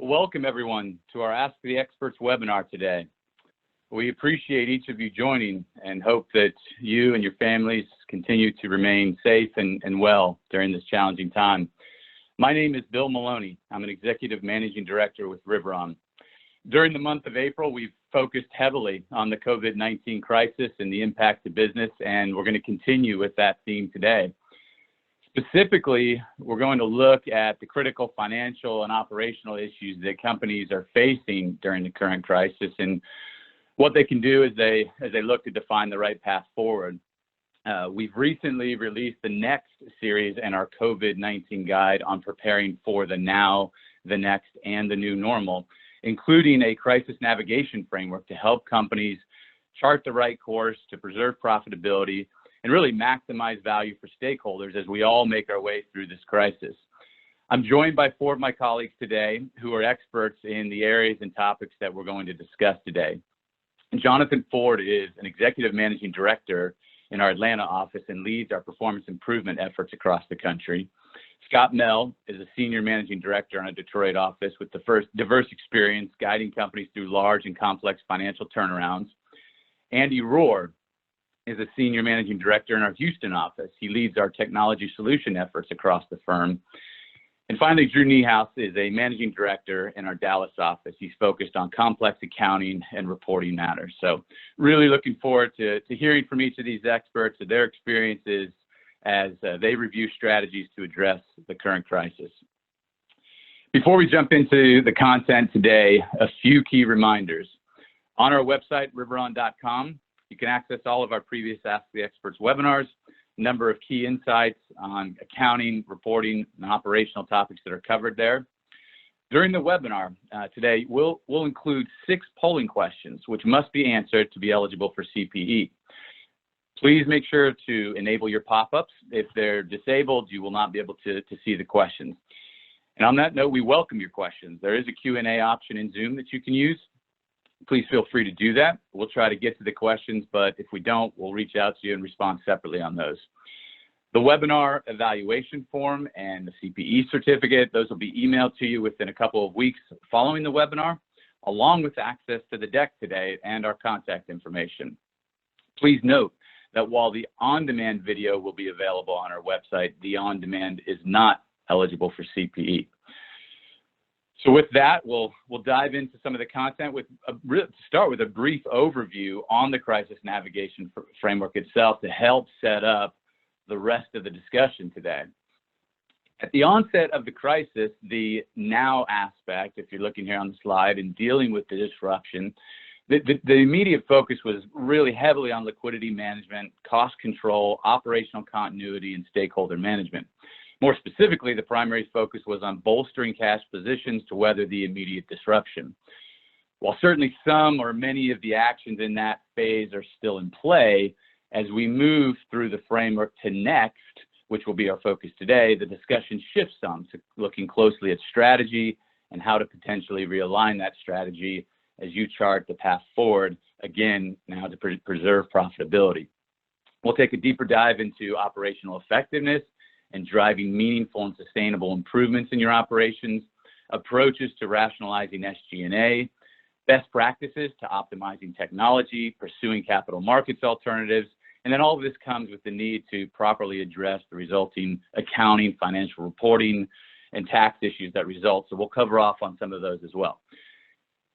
Welcome everyone to our Ask the Experts webinar today. We appreciate each of you joining and hope that you and your families continue to remain safe and well during this challenging time. My name is Bill Maloney. I'm an Executive Managing Director with Riveron. During the month of April, we've focused heavily on the COVID-19 crisis and the impact to business, and we're going to continue with that theme today. Specifically, we're going to look at the critical financial and operational issues that companies are facing during the current crisis and what they can do as they look to define the right path forward. We've recently released the next series in our COVID-19 guide on preparing for the now, the next, and the new normal, including a crisis navigation framework to help companies chart the right course to preserve profitability and really maximize value for stakeholders as we all make our way through this crisis. I'm joined by 4 of my colleagues today who are experts in the areas and topics that we're going to discuss today. Jonathan Ford is an Executive Managing Director in our Atlanta office and leads our performance improvement efforts across the country. Scott Mell is a Senior Managing Director in our Detroit office with diverse experience guiding companies through large and complex financial turnarounds. Andy Rohr is a Senior Managing Director in our Houston office. He leads our technology solution efforts across the firm. And finally, Drew Niehaus is a Managing Director in our Dallas office. He's focused on complex accounting and reporting matters. So really looking forward to hearing from each of these experts and their experiences as they review strategies to address the current crisis. Before we jump into the content today, a few key reminders. On our website, riveron.com, you can access all of our previous Ask the Experts webinars, a number of key insights on accounting, reporting, and operational topics that are covered there. During the webinar today, we'll include 6 polling questions, which must be answered to be eligible for CPE. Please make sure to enable your pop-ups. If they're disabled, you will not be able to see the questions. And on that note, we welcome your questions. There is a Q&A option in Zoom that you can use. Please feel free to do that. We'll try to get to the questions, but if we don't, we'll reach out to you and respond separately on those. The webinar evaluation form and the CPE certificate, those will be emailed to you within a couple of weeks following the webinar, along with access to the deck today and our contact information. Please note that while the on-demand video will be available on our website, the on-demand is not eligible for CPE. So with that, we'll dive into some of the content start with a brief overview on the crisis navigation framework itself to help set up the rest of the discussion today. At the onset of the crisis, the now aspect, if you're looking here on the slide, in dealing with the disruption, the immediate focus was really heavily on liquidity management, cost control, operational continuity, and stakeholder management. More specifically, the primary focus was on bolstering cash positions to weather the immediate disruption. While certainly some or many of the actions in that phase are still in play, as we move through the framework to next, which will be our focus today, the discussion shifts some to looking closely at strategy and how to potentially realign that strategy as you chart the path forward, again, now to preserve profitability. We'll take a deeper dive into operational effectiveness and driving meaningful and sustainable improvements in your operations, approaches to rationalizing SG&A, best practices to optimizing technology, pursuing capital markets alternatives, and then all of this comes with the need to properly address the resulting accounting, financial reporting, and tax issues that result. So we'll cover off on some of those as well.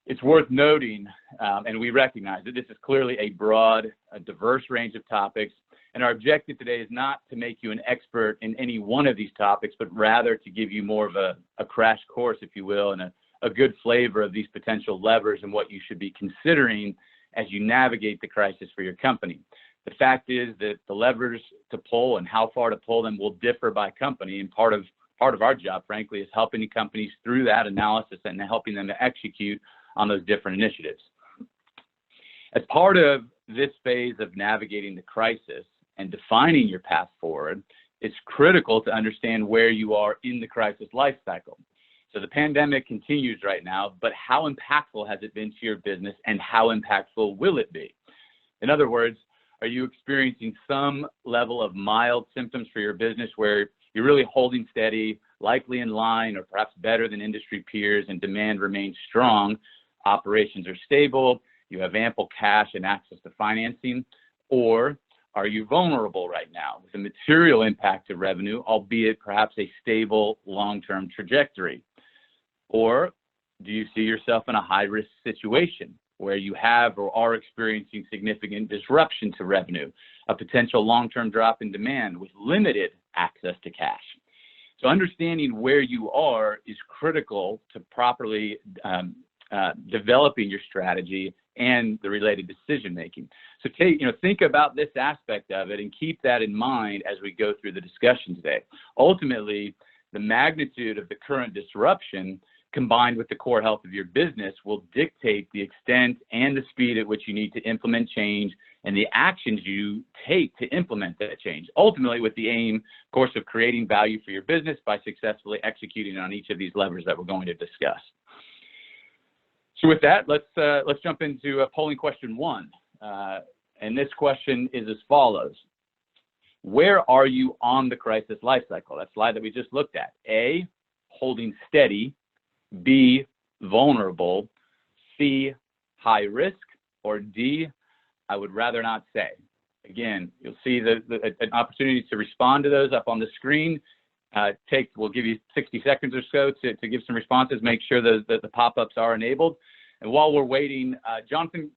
It's worth noting, and we recognize that this is clearly a broad, a diverse range of topics, and our objective today is not to make you an expert in any one of these topics, but rather to give you more of a crash course, if you will, and a good flavor of these potential levers and what you should be considering as you navigate the crisis for your company. The fact is that the levers to pull and how far to pull them will differ by company, and part of our job, frankly, is helping the companies through that analysis and helping them to execute on those different initiatives. As part of this phase of navigating the crisis and defining your path forward, it's critical to understand where you are in the crisis life cycle. So the pandemic continues right now, but how impactful has it been to your business and how impactful will it be? In other words, are you experiencing some level of mild symptoms for your business where you're really holding steady, likely in line or perhaps better than industry peers and demand remains strong, operations are stable, you have ample cash and access to financing? Or are you vulnerable right now with a material impact to revenue, albeit perhaps a stable long-term trajectory? Or do you see yourself in a high-risk situation where you have or are experiencing significant disruption to revenue, a potential long-term drop in demand with limited access to cash? So understanding where you are is critical to properly developing your strategy and the related decision-making. So think about this aspect of it and keep that in mind as we go through the discussion today. Ultimately, the magnitude of the current disruption combined with the core health of your business will dictate the extent and the speed at which you need to implement change and the actions you take to implement that change, ultimately with the aim, of course, of creating value for your business by successfully executing on each of these levers that we're going to discuss. So with that, let's jump into polling question 1. And this question is as follows. Where are you on the crisis life cycle? That slide that we just looked at. A, holding steady. B, vulnerable. C, high risk. Or D, I would rather not say. Again, you'll see an opportunity to respond to those up on the screen. We'll give you 60 seconds or so to give some responses, make sure that the pop-ups are enabled. And while we're waiting, Jonathan,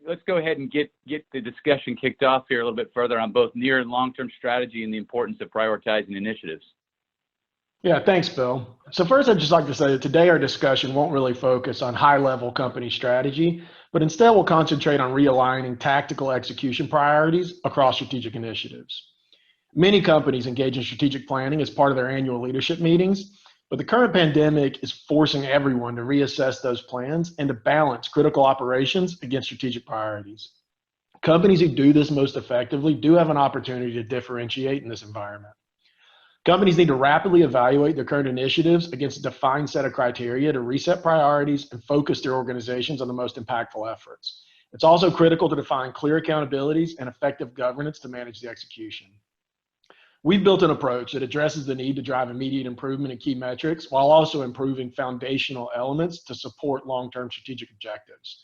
let's go ahead and get the discussion kicked off here a little bit further on both near and long-term strategy and the importance of prioritizing initiatives. Yeah, thanks, Bill. So first, I'd just like to say that today our discussion won't really focus on high-level company strategy, but instead we'll concentrate on realigning tactical execution priorities across strategic initiatives. Many companies engage in strategic planning as part of their annual leadership meetings, but the current pandemic is forcing everyone to reassess those plans and to balance critical operations against strategic priorities. Companies who do this most effectively do have an opportunity to differentiate in this environment. Companies need to rapidly evaluate their current initiatives against a defined set of criteria to reset priorities and focus their organizations on the most impactful efforts. It's also critical to define clear accountabilities and effective governance to manage the execution. We've built an approach that addresses the need to drive immediate improvement in key metrics while also improving foundational elements to support long-term strategic objectives.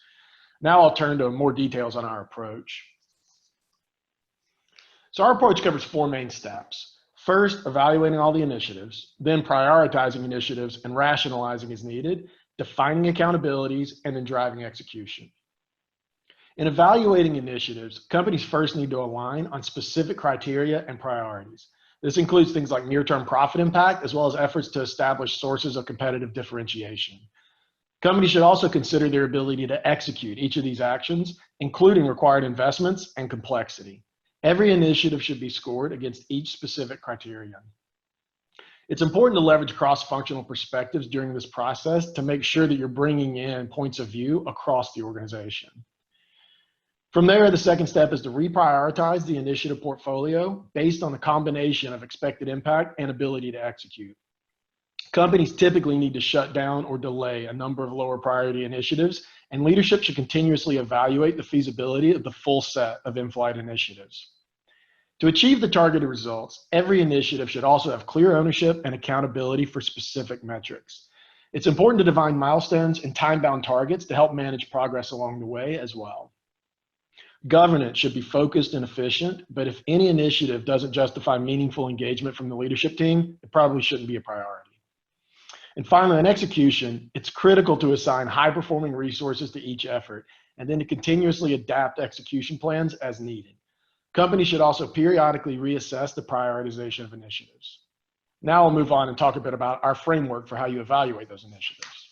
Now I'll turn to more details on our approach. So our approach covers 4 main steps. First, evaluating all the initiatives, then prioritizing initiatives and rationalizing as needed, defining accountabilities, and then driving execution. In evaluating initiatives, companies first need to align on specific criteria and priorities. This includes things like near-term profit impact, as well as efforts to establish sources of competitive differentiation. Companies should also consider their ability to execute each of these actions, including required investments and complexity. Every initiative should be scored against each specific criterion. It's important to leverage cross-functional perspectives during this process to make sure that you're bringing in points of view across the organization. From there, the second step is to reprioritize the initiative portfolio based on the combination of expected impact and ability to execute. Companies typically need to shut down or delay a number of lower priority initiatives, and leadership should continuously evaluate the feasibility of the full set of in-flight initiatives. To achieve the targeted results, every initiative should also have clear ownership and accountability for specific metrics. It's important to define milestones and time-bound targets to help manage progress along the way as well. Governance should be focused and efficient, but if any initiative doesn't justify meaningful engagement from the leadership team, it probably shouldn't be a priority. And finally, on execution, it's critical to assign high-performing resources to each effort and then to continuously adapt execution plans as needed. Companies should also periodically reassess the prioritization of initiatives. Now I'll move on and talk a bit about our framework for how you evaluate those initiatives.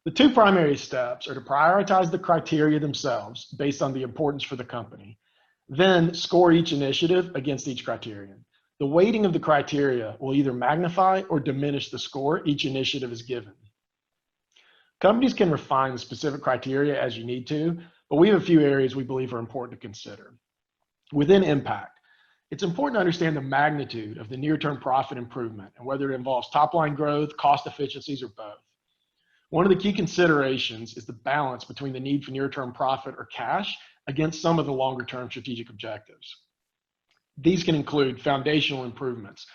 The 2 primary steps are to prioritize the criteria themselves based on the importance for the company, then score each initiative against each criterion. The weighting of the criteria will either magnify or diminish the score each initiative is given. Companies can refine the specific criteria as you need to, but we have a few areas we believe are important to consider. Within impact, it's important to understand the magnitude of the near-term profit improvement and whether it involves top-line growth, cost efficiencies, or both. One of the key considerations is the balance between the need for near-term profit or cash against some of the longer-term strategic objectives. These can include foundational improvements,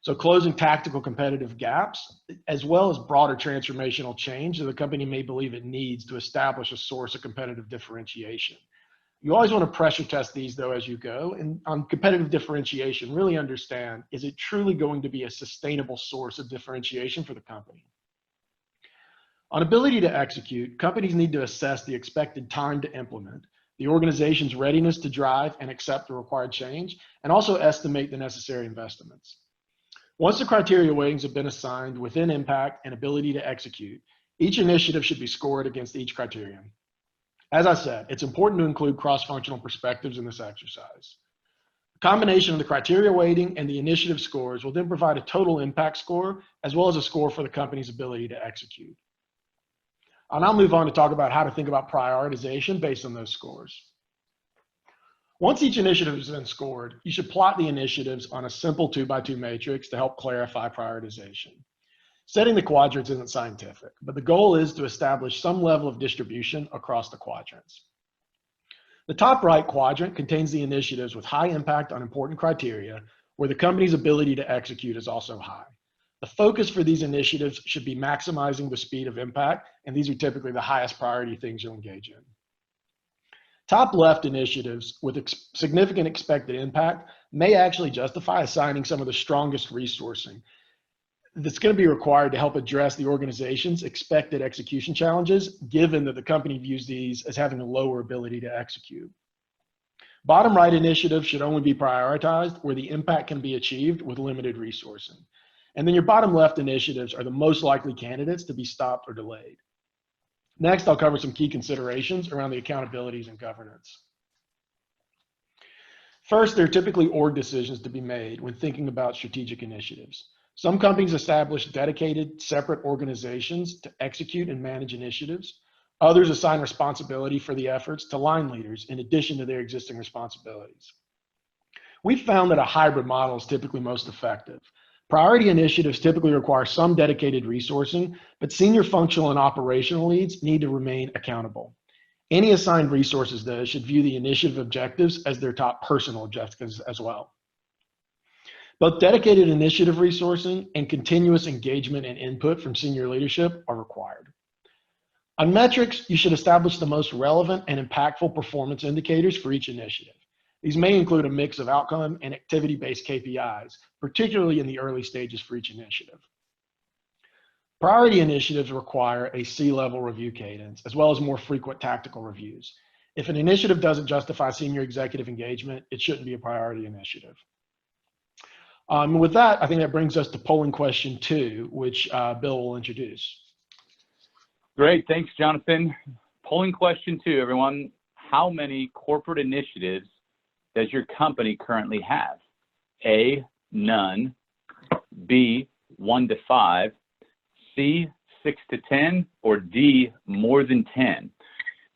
So closing tactical competitive gaps, as well as broader transformational change that the company may believe it needs to establish a source of competitive differentiation. You always want to pressure test these though as you go, and on competitive differentiation, really understand, is it truly going to be a sustainable source of differentiation for the company? On ability to execute, companies need to assess the expected time to implement, the organization's readiness to drive and accept the required change, and also estimate the necessary investments. Once the criteria weightings have been assigned within impact and ability to execute, each initiative should be scored against each criterion. As I said, it's important to include cross-functional perspectives in this exercise. The combination of the criteria weighting and the initiative scores will then provide a total impact score, as well as a score for the company's ability to execute. I'll now move on to talk about how to think about prioritization based on those scores. Once each initiative has been scored, you should plot the initiatives on a simple 2x2 matrix to help clarify prioritization. Setting the quadrants isn't scientific, but the goal is to establish some level of distribution across the quadrants. The top right quadrant contains the initiatives with high impact on important criteria, where the company's ability to execute is also high. The focus for these initiatives should be maximizing the speed of impact, and these are typically the highest priority things you'll engage in. Top left initiatives with significant expected impact may actually justify assigning some of the strongest resourcing that's going to be required to help address the organization's expected execution challenges, given that the company views these as having a lower ability to execute. Bottom right initiatives should only be prioritized where the impact can be achieved with limited resourcing. And then your bottom left initiatives are the most likely candidates to be stopped or delayed. Next, I'll cover some key considerations around the accountabilities and governance. First, there are typically org decisions to be made when thinking about strategic initiatives. Some companies establish dedicated, separate organizations to execute and manage initiatives. Others assign responsibility for the efforts to line leaders in addition to their existing responsibilities. We've found that a hybrid model is typically most effective. Priority initiatives typically require some dedicated resourcing, but senior functional and operational leads need to remain accountable. Any assigned resources, though, should view the initiative objectives as their top personal objectives as well. Both dedicated initiative resourcing and continuous engagement and input from senior leadership are required. On metrics, you should establish the most relevant and impactful performance indicators for each initiative. These may include a mix of outcome and activity-based KPIs, particularly in the early stages for each initiative. Priority initiatives require a C-level review cadence, as well as more frequent tactical reviews. If an initiative doesn't justify senior executive engagement, it shouldn't be a priority initiative. With that, I think that brings us to polling question 2, which Bill will introduce. Great, thanks, Jonathan. Polling question 2, everyone. How many corporate initiatives does your company currently have? A, none. B, 1 to 5. C, 6 to 10. Or D, more than 10.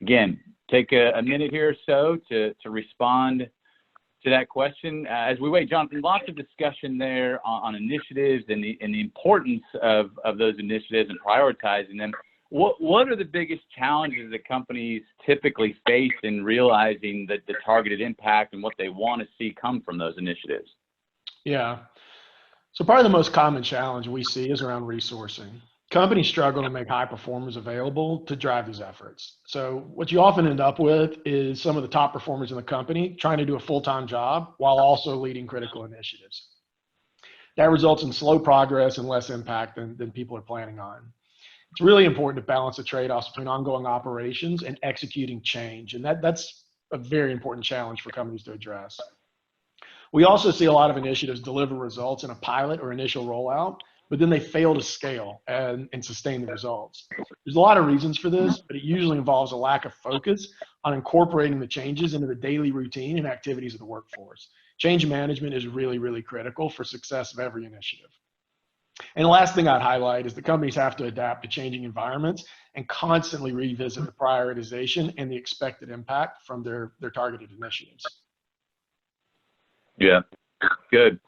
Again, take a minute here or so to respond to that question. As we wait, Jonathan, lots of discussion there on initiatives and the importance of those initiatives and prioritizing them. What are the biggest challenges that companies typically face in realizing that the targeted impact and what they want to see come from those initiatives? Yeah, so probably the most common challenge we see is around resourcing. Companies struggle to make high performers available to drive these efforts. So what you often end up with is some of the top performers in the company trying to do a full-time job while also leading critical initiatives. That results in slow progress and less impact than people are planning on. It's really important to balance the trade-offs between ongoing operations and executing change. And that's a very important challenge for companies to address. We also see a lot of initiatives deliver results in a pilot or initial rollout, but then they fail to scale and sustain the results. There's a lot of reasons for this, but it usually involves a lack of focus on incorporating the changes into the daily routine and activities of the workforce. Change management is really, really critical for success of every initiative. And the last thing I'd highlight is that companies have to adapt to changing environments and constantly revisit the prioritization and the expected impact from their targeted initiatives. Yeah, good.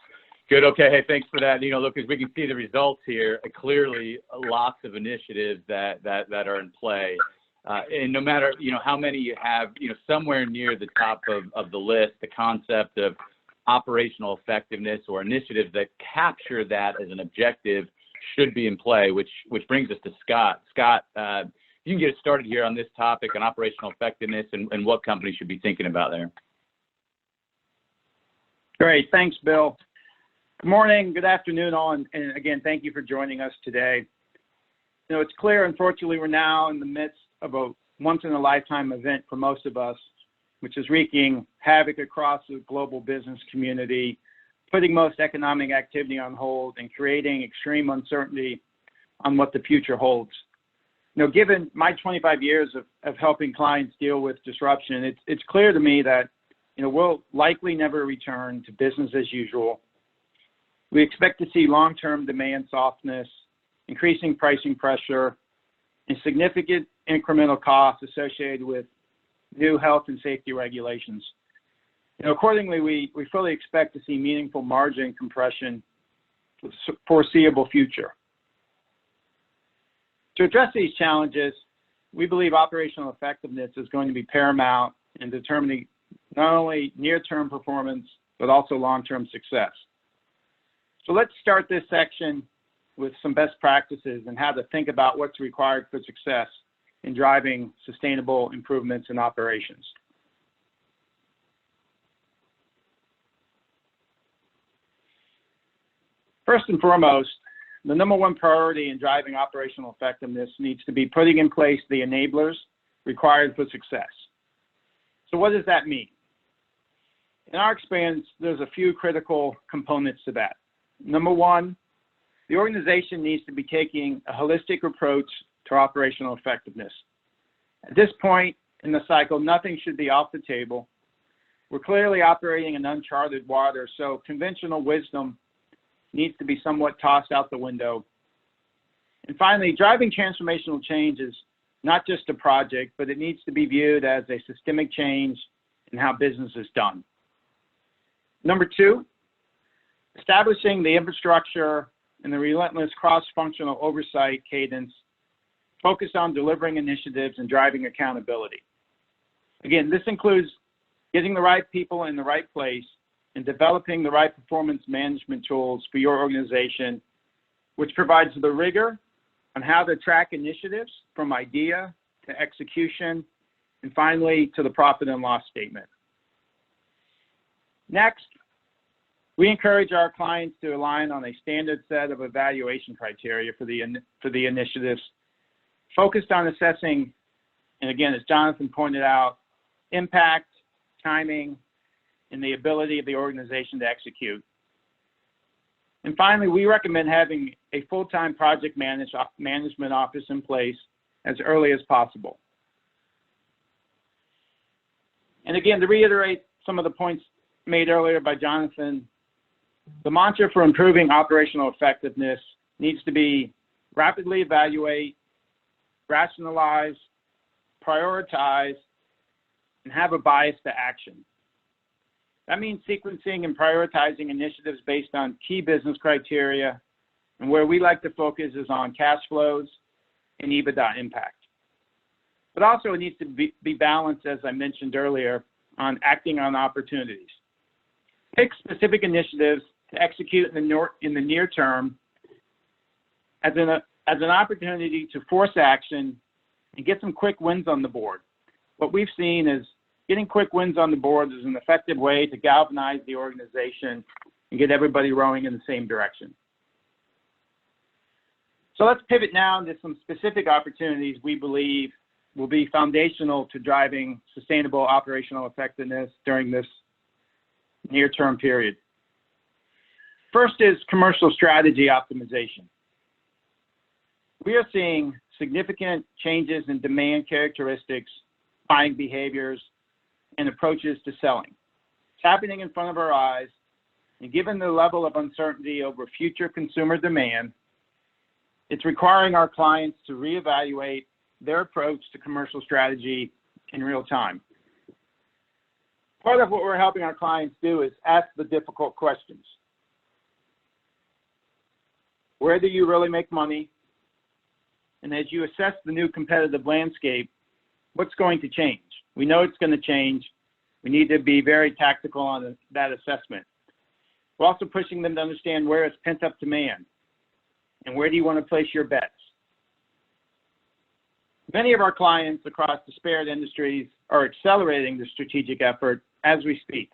Good. Okay. Hey, thanks for that. Look, as we can see the results here, clearly lots of initiatives that are in play. And no matter, how many you have, somewhere near the top of the list, the concept of operational effectiveness or initiatives that capture that as an objective should be in play, which brings us to Scott. Scott, you can get us started here on this topic on operational effectiveness and what companies should be thinking about there. Great, thanks, Bill. Good morning, good afternoon all, and again, thank you for joining us today. You know, it's clear, unfortunately, we're now in the midst of a once-in-a-lifetime event for most of us, which is wreaking havoc across the global business community, putting most economic activity on hold and creating extreme uncertainty on what the future holds. You know, given my 25 years of helping clients deal with disruption, it's clear to me that, you know, we'll likely never return to business as usual. We expect to see long-term demand softness, increasing pricing pressure, and significant incremental costs associated with new health and safety regulations. You know, accordingly, we fully expect to see meaningful margin compression for the foreseeable future. To address these challenges, we believe operational effectiveness is going to be paramount in determining not only near-term performance, but also long-term success. So let's start this section with some best practices and how to think about what's required for success in driving sustainable improvements in operations. First and foremost, the number one priority in driving operational effectiveness needs to be putting in place the enablers required for success. So what does that mean? In our experience, there's a few critical components to that. Number one, the organization needs to be taking a holistic approach to operational effectiveness. At this point in the cycle, nothing should be off the table. We're clearly operating in uncharted waters, so conventional wisdom needs to be somewhat tossed out the window. And finally, driving transformational change is not just a project, but it needs to be viewed as a systemic change in how business is done. Number two, establishing the infrastructure and the relentless cross-functional oversight cadence focused on delivering initiatives and driving accountability. Again, this includes getting the right people in the right place and developing the right performance management tools for your organization, which provides the rigor on how to track initiatives from idea to execution, and finally to the profit and loss statement. Next, we encourage our clients to align on a standard set of evaluation criteria for the initiatives, focused on assessing, and again, as Jonathan pointed out, impact, timing, and the ability of the organization to execute. And finally, we recommend having a full-time project management office in place as early as possible. And again, to reiterate some of the points made earlier by Jonathan, the mantra for improving operational effectiveness needs to be rapidly evaluate, rationalize, prioritize, and have a bias to action. That means sequencing and prioritizing initiatives based on key business criteria, and where we like to focus is on cash flows and EBITDA impact. But also it needs to be balanced, as I mentioned earlier, on acting on opportunities. Pick specific initiatives to execute in the near term as an opportunity to force action and get some quick wins on the board. What we've seen is getting quick wins on the board is an effective way to galvanize the organization and get everybody rowing in the same direction. So let's pivot now into some specific opportunities we believe will be foundational to driving sustainable operational effectiveness during this near-term period. First is commercial strategy optimization. We are seeing significant changes in demand characteristics, buying behaviors, and approaches to selling. It's happening in front of our eyes, and given the level of uncertainty over future consumer demand, it's requiring our clients to reevaluate their approach to commercial strategy in real time. Part of what we're helping our clients do is ask the difficult questions. Where do you really make money? And as you assess the new competitive landscape, what's going to change? We know it's going to change. We need to be very tactical on that assessment. We're also pushing them to understand where is pent-up demand and where do you want to place your bets. Many of our clients across disparate industries are accelerating the strategic effort as we speak,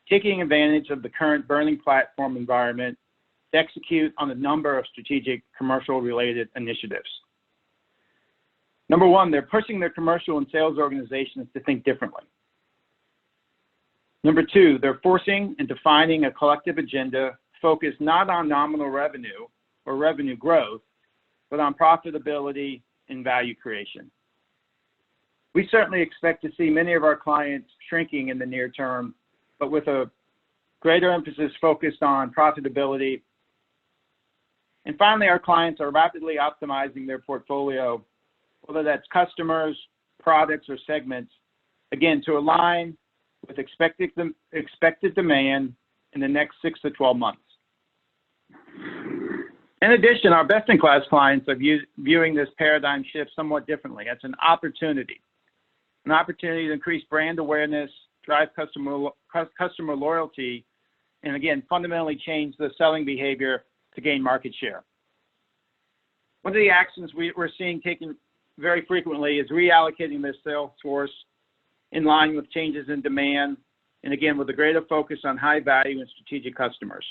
taking advantage of the current burning platform environment to execute on a number of strategic commercial-related initiatives. Number one, they're pushing their commercial and sales organizations to think differently. Number two, they're forcing and defining a collective agenda focused not on nominal revenue or revenue growth, but on profitability and value creation. We certainly expect to see many of our clients shrinking in the near term, but with a greater emphasis focused on profitability. And finally, our clients are rapidly optimizing their portfolio, whether that's customers, products, or segments, again, to align with expected demand in the next 6 to 12 months. In addition, our best-in-class clients are viewing this paradigm shift somewhat differently. It's an opportunity to increase brand awareness, drive customer loyalty, and again, fundamentally change the selling behavior to gain market share. One of the actions we're seeing taken very frequently is reallocating their sales force in line with changes in demand, and again, with a greater focus on high value and strategic customers.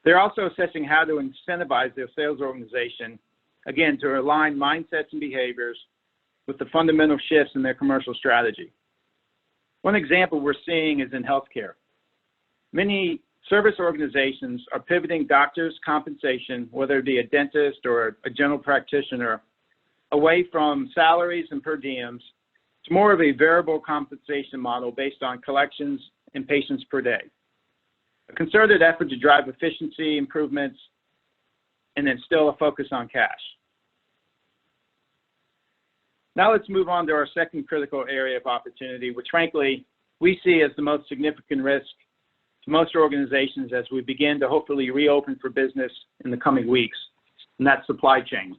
They're also assessing how to incentivize their sales organization, again, to align mindsets and behaviors with the fundamental shifts in their commercial strategy. One example we're seeing is in healthcare. Many service organizations are pivoting doctors' compensation, whether it be a dentist or a general practitioner, away from salaries and per diems to more of a variable compensation model based on collections and patients per day. A concerted effort to drive efficiency improvements and then still a focus on cash. Now let's move on to our second critical area of opportunity, which frankly, we see as the most significant risk to most organizations as we begin to hopefully reopen for business in the coming weeks, and that's supply chain.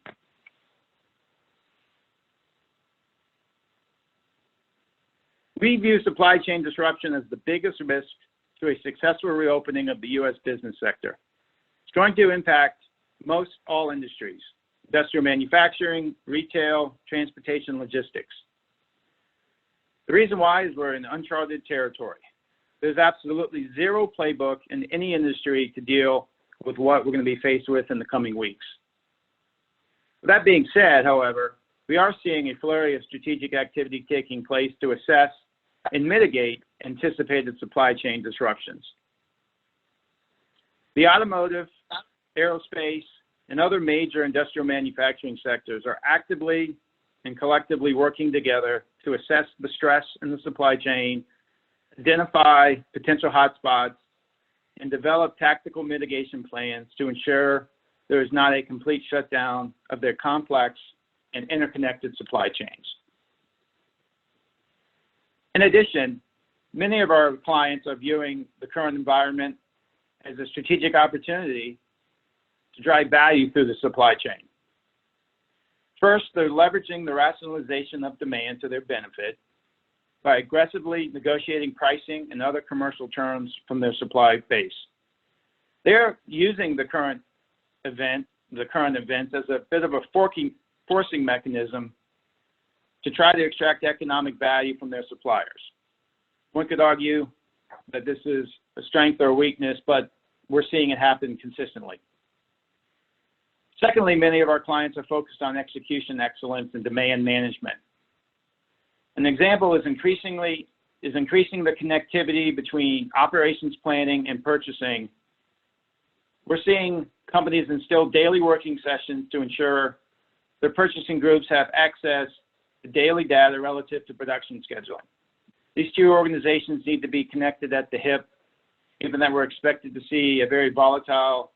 We view supply chain disruption as the biggest risk to a successful reopening of the U.S. business sector. It's going to impact most all industries: industrial manufacturing, retail, transportation, logistics. The reason why is we're in uncharted territory. There's absolutely zero playbook in any industry to deal with what we're going to be faced with in the coming weeks. With that being said, however, we are seeing a flurry of strategic activity taking place to assess and mitigate anticipated supply chain disruptions. The automotive, aerospace, and other major industrial manufacturing sectors are actively and collectively working together to assess the stress in the supply chain, identify potential hotspots, and develop tactical mitigation plans to ensure there is not a complete shutdown of their complex and interconnected supply chains. In addition, many of our clients are viewing the current environment as a strategic opportunity to drive value through the supply chain. First, they're leveraging the rationalization of demand to their benefit by aggressively negotiating pricing and other commercial terms from their supply base. They're using the current events as a bit of a forcing mechanism to try to extract economic value from their suppliers. One could argue that this is a strength or a weakness, but we're seeing it happen consistently. Secondly, many of our clients are focused on execution excellence and demand management. An example is increasing the connectivity between operations planning and purchasing. We're seeing companies instill daily working sessions to ensure their purchasing groups have access to daily data relative to production scheduling. These two organizations need to be connected at the hip, given that we're expected to see a very volatile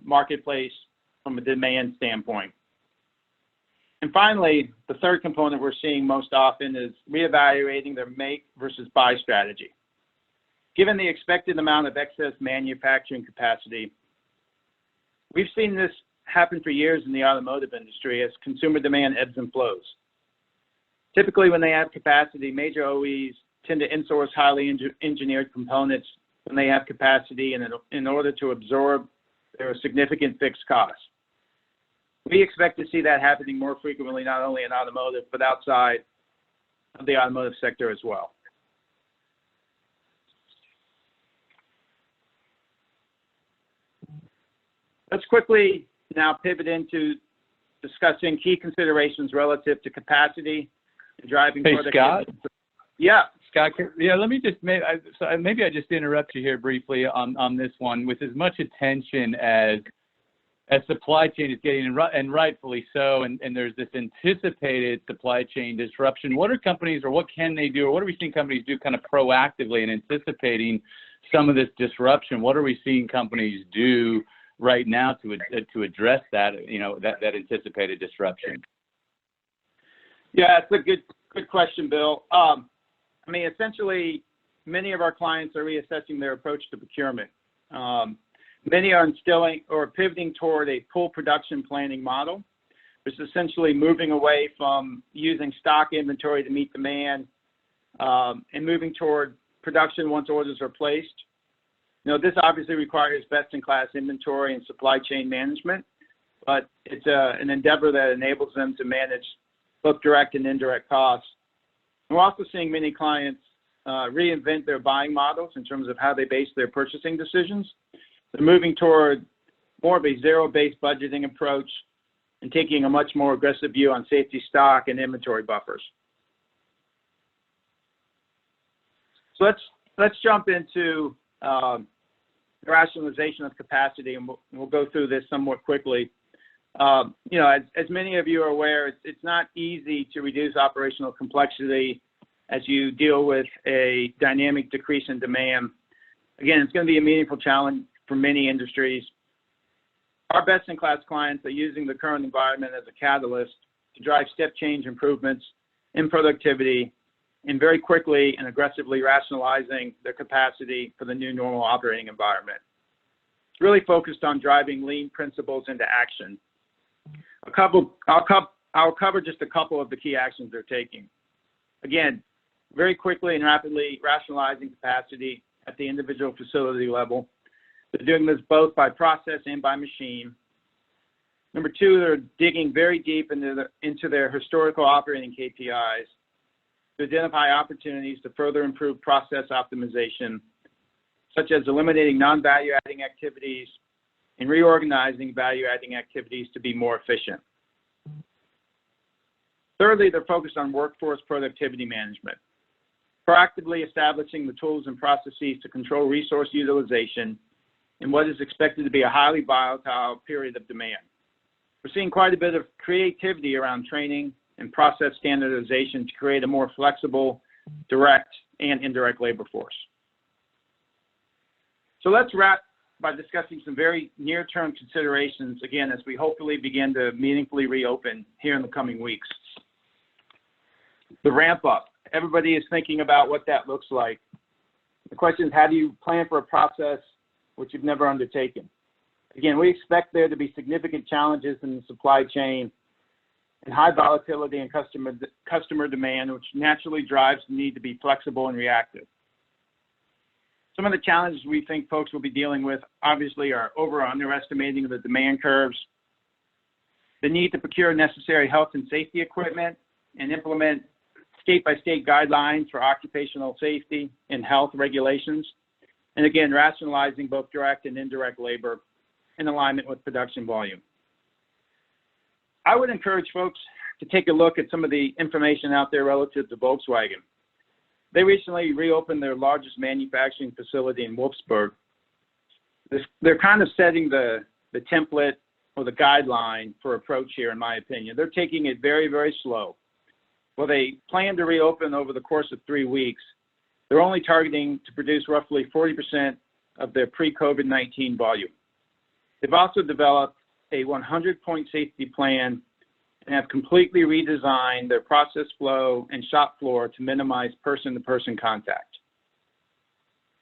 marketplace from a demand standpoint. And finally, the third component we're seeing most often is reevaluating their make versus buy strategy. Given the expected amount of excess manufacturing capacity, we've seen this happen for years in the automotive industry as consumer demand ebbs and flows. Typically, when they have capacity, major OEs tend to insource highly engineered components when they have capacity and in order to absorb their significant fixed costs. We expect to see that happening more frequently, not only in automotive, but outside of the automotive sector as well. Let's quickly now pivot into discussing key considerations relative to capacity and driving productivity. Scott? Yeah. Scott, yeah, let me just, maybe I just interrupt you here briefly on this one. With as much attention as supply chain is getting, and rightfully so, and there's this anticipated supply chain disruption, what are companies, or what can they do, or what are we seeing companies do kind of proactively in anticipating some of this disruption? What are we seeing companies do right now to address that, that anticipated disruption? Yeah, it's a good question, Bill. I mean, essentially, many of our clients are reassessing their approach to procurement. Many are instilling or pivoting toward a full production planning model, which is essentially moving away from using stock inventory to meet demand and moving toward production once orders are placed. This obviously requires best-in-class inventory and supply chain management, but it's an endeavor that enables them to manage both direct and indirect costs. We're also seeing many clients reinvent their buying models in terms of how they base their purchasing decisions. They're moving toward more of a zero-based budgeting approach and taking a much more aggressive view on safety stock and inventory buffers. So let's jump into the rationalization of capacity, and we'll go through this somewhat quickly. As many of you are aware, it's not easy to reduce operational complexity as you deal with a dynamic decrease in demand. Again, it's going to be a meaningful challenge for many industries. Our best-in-class clients are using the current environment as a catalyst to drive step change improvements in productivity and very quickly and aggressively rationalizing their capacity for the new normal operating environment. It's really focused on driving lean principles into action. I'll cover just a couple of the key actions they're taking. Again, very quickly and rapidly rationalizing capacity at the individual facility level. They're doing this both by process and by machine. Number two, they're digging very deep into their historical operating KPIs to identify opportunities to further improve process optimization, such as eliminating non-value-adding activities and reorganizing value-adding activities to be more efficient. Thirdly, they're focused on workforce productivity management, proactively establishing the tools and processes to control resource utilization in what is expected to be a highly volatile period of demand. We're seeing quite a bit of creativity around training and process standardization to create a more flexible, direct and indirect labor force. So let's wrap by discussing some very near-term considerations, again, as we hopefully begin to meaningfully reopen here in the coming weeks. The ramp up. Everybody is thinking about what that looks like. The question is, how do you plan for a process which you've never undertaken? Again, we expect there to be significant challenges in the supply chain and high volatility in customer demand, which naturally drives the need to be flexible and reactive. Some of the challenges we think folks will be dealing with, obviously, are over or underestimating the demand curves, the need to procure necessary health and safety equipment and implement state-by-state guidelines for occupational safety and health regulations, and again, rationalizing both direct and indirect labor in alignment with production volume. I would encourage folks to take a look at some of the information out there relative to Volkswagen. They recently reopened their largest manufacturing facility in Wolfsburg. They're kind of setting the template or the guideline for approach here, in my opinion. They're taking it very, very slow. Well, they plan to reopen over the course of 3 weeks. They're only targeting to produce roughly 40% of their pre-COVID-19 volume. They've also developed a 100-point safety plan and have completely redesigned their process flow and shop floor to minimize person-to-person contact.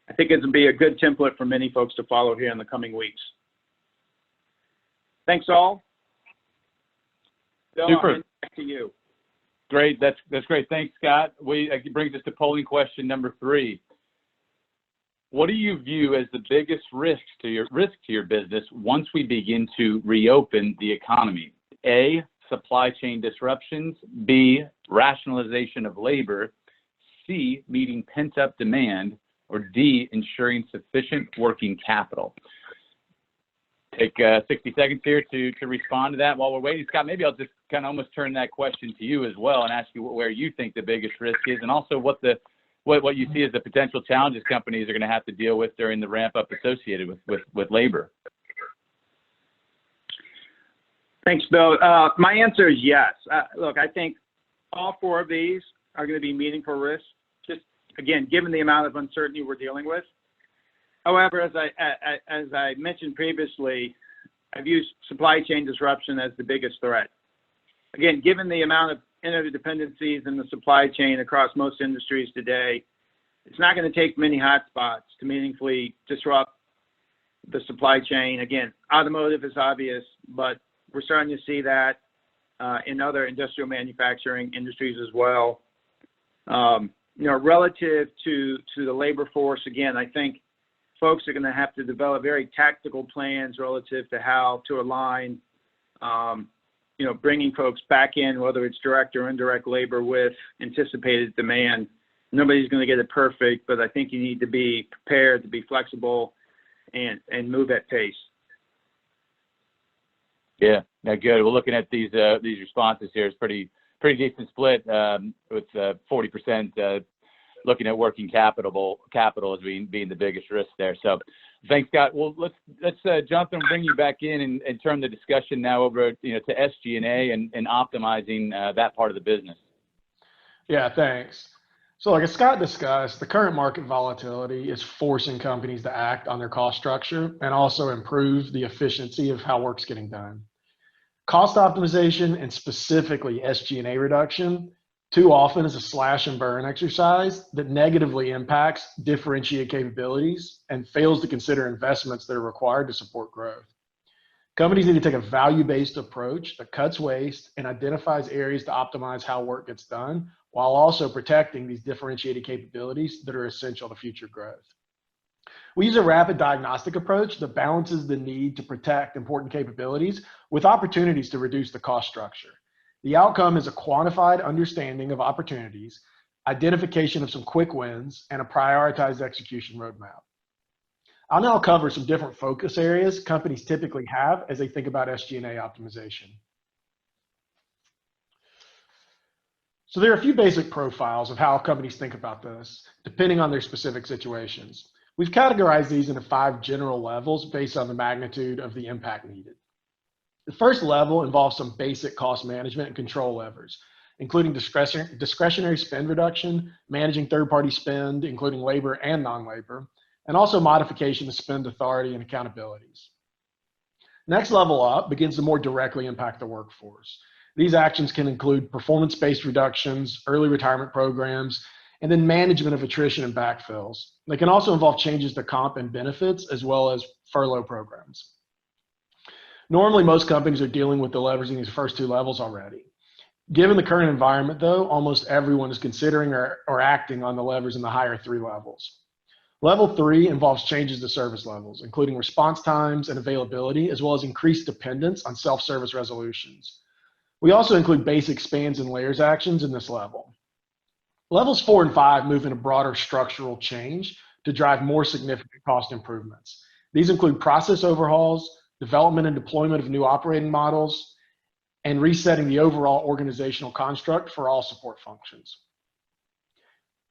I think it would be a good template for many folks to follow here in the coming weeks. Thanks all. Bill, Super. back to you. Great. That's great. Thanks, Scott. It brings us to polling question number 3. what do you view as the biggest risk to your business once we begin to reopen the economy? A, supply chain disruptions. B, rationalization of labor. C, meeting pent-up demand. Or D, ensuring sufficient working capital. Take 60 seconds here to respond to that while we're waiting. Scott, maybe I'll just kind of almost turn that question to you as well and ask you where you think the biggest risk is, and also what you see as the potential challenges companies are going to have to deal with during the ramp up associated with labor. Thanks, Bill. My answer is yes. Look, I think all four of these are going to be meaningful risks, just again, given the amount of uncertainty we're dealing with. However, as I mentioned previously, I view supply chain disruption as the biggest threat. Again, given the amount of interdependencies in the supply chain across most industries today, it's not going to take many hotspots to meaningfully disrupt the supply chain. Again, automotive is obvious, but we're starting to see that in other industrial manufacturing industries as well. Relative to the labor force, again, I think folks are going to have to develop very tactical plans relative to how to align, bringing folks back in, whether it's direct or indirect labor, with anticipated demand. Nobody's going to get it perfect, but I think you need to be prepared to be flexible and move at pace. Yeah, good. Well, looking at these responses here, it's pretty decent split with 40% looking at working capital as being the biggest risk there. So, thanks, Scott. Well, let's jump and bring you back in and turn the discussion now over to SG&A and optimizing that part of the business. Yeah, thanks. So like as Scott discussed, the current market volatility is forcing companies to act on their cost structure and also improve the efficiency of how work's getting done. Cost optimization, and specifically SG&A reduction, too often is a slash and burn exercise that negatively impacts differentiated capabilities and fails to consider investments that are required to support growth. Companies need to take a value-based approach that cuts waste and identifies areas to optimize how work gets done, while also protecting these differentiated capabilities that are essential to future growth. We use a rapid diagnostic approach that balances the need to protect important capabilities with opportunities to reduce the cost structure. The outcome is a quantified understanding of opportunities, identification of some quick wins, and a prioritized execution roadmap. I'll now cover some different focus areas companies typically have as they think about SG&A optimization. So there are a few basic profiles of how companies think about this, depending on their specific situations. We've categorized these into 5 general levels based on the magnitude of the impact needed. The first level involves some basic cost management and control levers, including discretionary spend reduction, managing third-party spend, including labor and non-labor, and also modification of spend authority and accountabilities. Next level up begins to more directly impact the workforce. These actions can include performance-based reductions, early retirement programs, and then management of attrition and backfills. They can also involve changes to comp and benefits, as well as furlough programs. Normally, most companies are dealing with the levers in these first 2 levels already. Given the current environment, though, almost everyone is considering or acting on the levers in the higher 3 levels. Level 3 involves changes to service levels, including response times and availability, as well as increased dependence on self-service resolutions. We also include basic spans and layers actions in this level. Levels 4 and 5 move into broader structural change to drive more significant cost improvements. These include process overhauls, development and deployment of new operating models, and resetting the overall organizational construct for all support functions.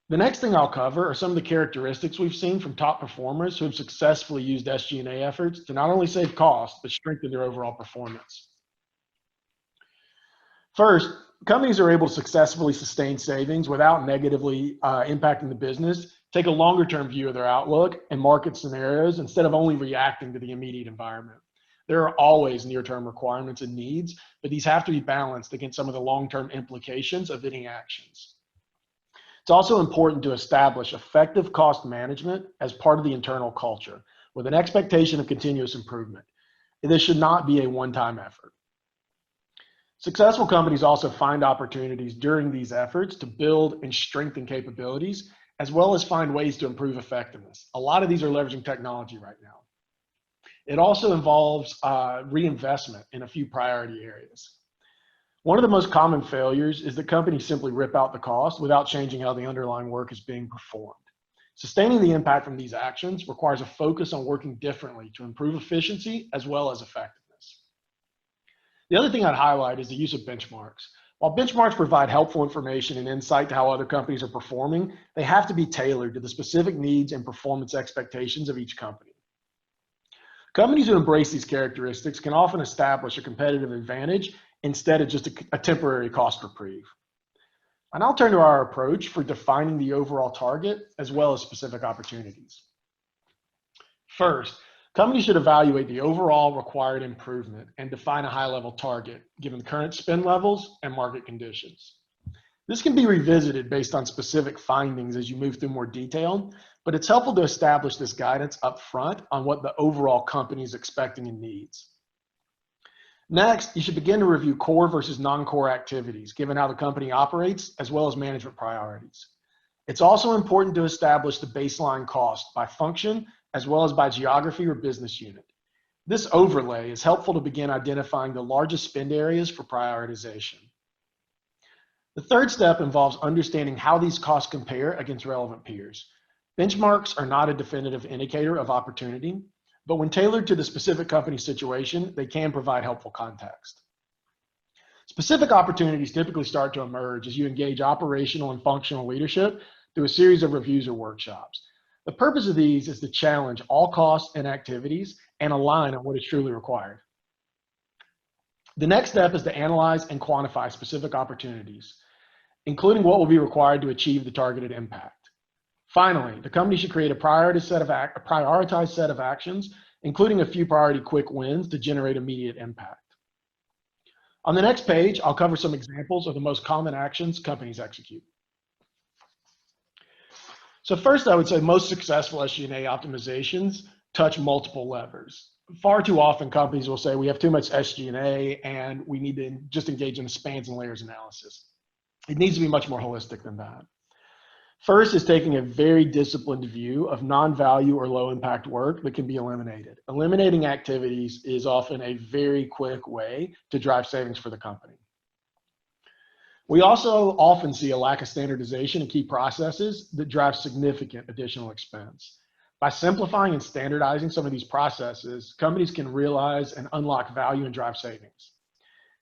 The next thing I'll cover are some of the characteristics we've seen from top performers who have successfully used SG&A efforts to not only save costs, but strengthen their overall performance. First, companies are able to successfully sustain savings without negatively impacting the business, take a longer-term view of their outlook and market scenarios instead of only reacting to the immediate environment. There are always near-term requirements and needs, but these have to be balanced against some of the long-term implications of any actions. It's also important to establish effective cost management as part of the internal culture, with an expectation of continuous improvement. This should not be a one-time effort. Successful companies also find opportunities during these efforts to build and strengthen capabilities as well as find ways to improve effectiveness. A lot of these are leveraging technology right now. It also involves reinvestment in a few priority areas. One of the most common failures is that companies simply rip out the cost without changing how the underlying work is being performed. Sustaining the impact from these actions requires a focus on working differently to improve efficiency as well as effectiveness. The other thing I'd highlight is the use of benchmarks. While benchmarks provide helpful information and insight to how other companies are performing, they have to be tailored to the specific needs and performance expectations of each company. Companies who embrace these characteristics can often establish a competitive advantage instead of just a temporary cost reprieve. And I'll turn to our approach for defining the overall target as well as specific opportunities. First, companies should evaluate the overall required improvement and define a high-level target given current spend levels and market conditions. This can be revisited based on specific findings as you move through more detail, but it's helpful to establish this guidance up front on what the overall company is expecting and needs. Next, you should begin to review core versus non-core activities, given how the company operates, as well as management priorities. It's also important to establish the baseline cost by function, as well as by geography or business unit. This overlay is helpful to begin identifying the largest spend areas for prioritization. The third step involves understanding how these costs compare against relevant peers. Benchmarks are not a definitive indicator of opportunity, but when tailored to the specific company situation, they can provide helpful context. Specific opportunities typically start to emerge as you engage operational and functional leadership through a series of reviews or workshops. The purpose of these is to challenge all costs and activities and align on what is truly required. The next step is to analyze and quantify specific opportunities, including what will be required to achieve the targeted impact. Finally, the company should create a prioritized set of actions, including a few priority quick wins to generate immediate impact. On the next page, I'll cover some examples of the most common actions companies execute. So first, I would say most successful SG&A optimizations touch multiple levers. Far too often, companies will say we have too much SG&A and we need to just engage in a spans and layers analysis. It needs to be much more holistic than that. First is taking a very disciplined view of non-value or low impact work that can be eliminated. Eliminating activities is often a very quick way to drive savings for the company. We also often see a lack of standardization in key processes that drive significant additional expense. By simplifying and standardizing some of these processes, companies can realize and unlock value and drive savings.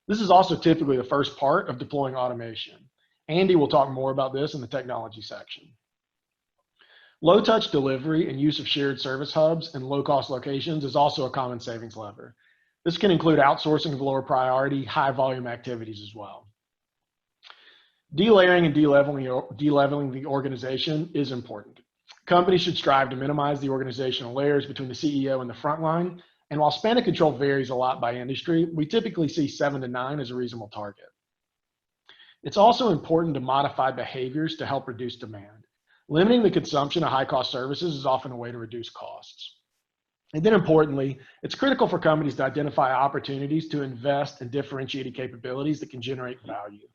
This is also typically the first part of deploying automation. Andy will talk more about this in the technology section. Low-touch delivery and use of shared service hubs and low-cost locations is also a common savings lever. This can include outsourcing of lower priority, high-volume activities as well. Delayering and de-leveling the organization is important. Companies should strive to minimize the organizational layers between the CEO and the frontline, and while span of control varies a lot by industry, we typically see 7 to 9 as a reasonable target. It's also important to modify behaviors to help reduce demand. Limiting the consumption of high-cost services is often a way to reduce costs. And then importantly, it's critical for companies to identify opportunities to invest in differentiated capabilities that can generate value.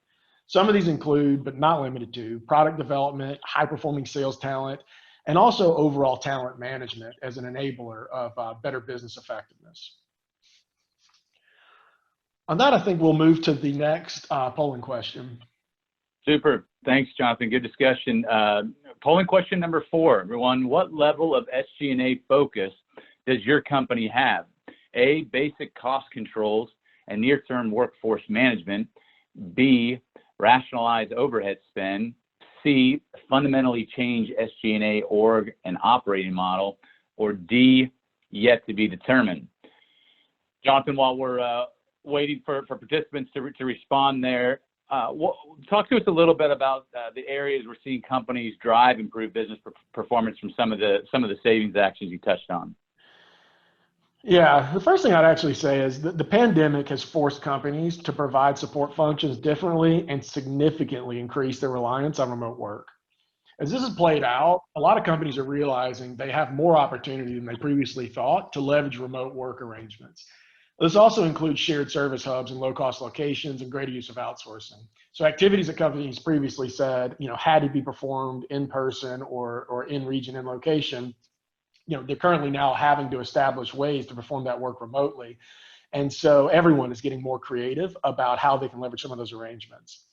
Some of these include, but not limited to, product development, high-performing sales talent, and also overall talent management as an enabler of better business effectiveness. On that, I think we'll move to the next polling question. Super. Thanks, Jonathan. Good discussion. Polling question number 4, everyone. What level of SG&A focus does your company have? A, basic cost controls and near-term workforce management. B, rationalize overhead spend. C, fundamentally change SG&A org and operating model. Or D, yet to be determined. Jonathan, while we're waiting for participants to respond there, talk to us a little bit about the areas we're seeing companies drive improved business performance from some of the savings actions you touched on. Yeah, the first thing I'd actually say is that the pandemic has forced companies to provide support functions differently and significantly increase their reliance on remote work. As this has played out, a lot of companies are realizing they have more opportunity than they previously thought to leverage remote work arrangements. This also includes shared service hubs and low-cost locations and greater use of outsourcing. So activities that companies previously said, had to be performed in person or in region and location, they're currently now having to establish ways to perform that work remotely. And so everyone is getting more creative about how they can leverage some of those arrangements.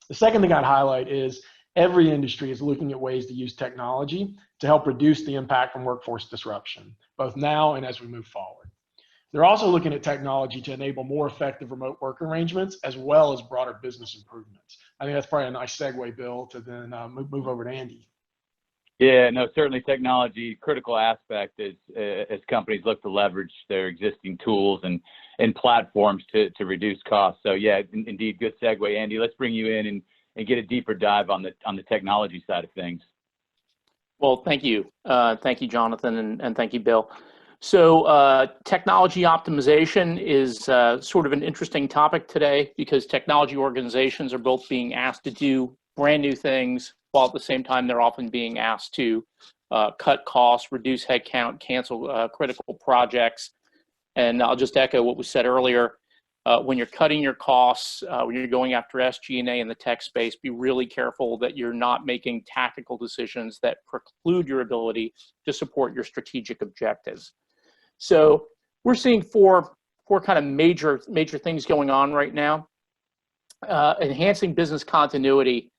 The second thing I'd highlight is every industry is looking at ways to use technology to help reduce the impact from workforce disruption, both now and as we move forward. They're also looking at technology to enable more effective remote work arrangements, as well as broader business improvements. I think that's probably a nice segue, Bill, to then move over to Andy. Yeah, no, certainly technology, critical aspect as companies look to leverage their existing tools and platforms to reduce costs. So yeah, indeed, good segue, Andy. Let's bring you in and get a deeper dive on the technology side of things. Well, thank you. Thank you, Jonathan, and thank you, Bill. So technology optimization is sort of an interesting topic today because technology organizations are both being asked to do brand new things, while at the same time they're often being asked to cut costs, reduce headcount, cancel critical projects. And I'll just echo what was said earlier. When you're cutting your costs, when you're going after SG&A in the tech space, be really careful that you're not making tactical decisions that preclude your ability to support your strategic objectives. So we're seeing four kind of major things going on right now. Enhancing business continuity.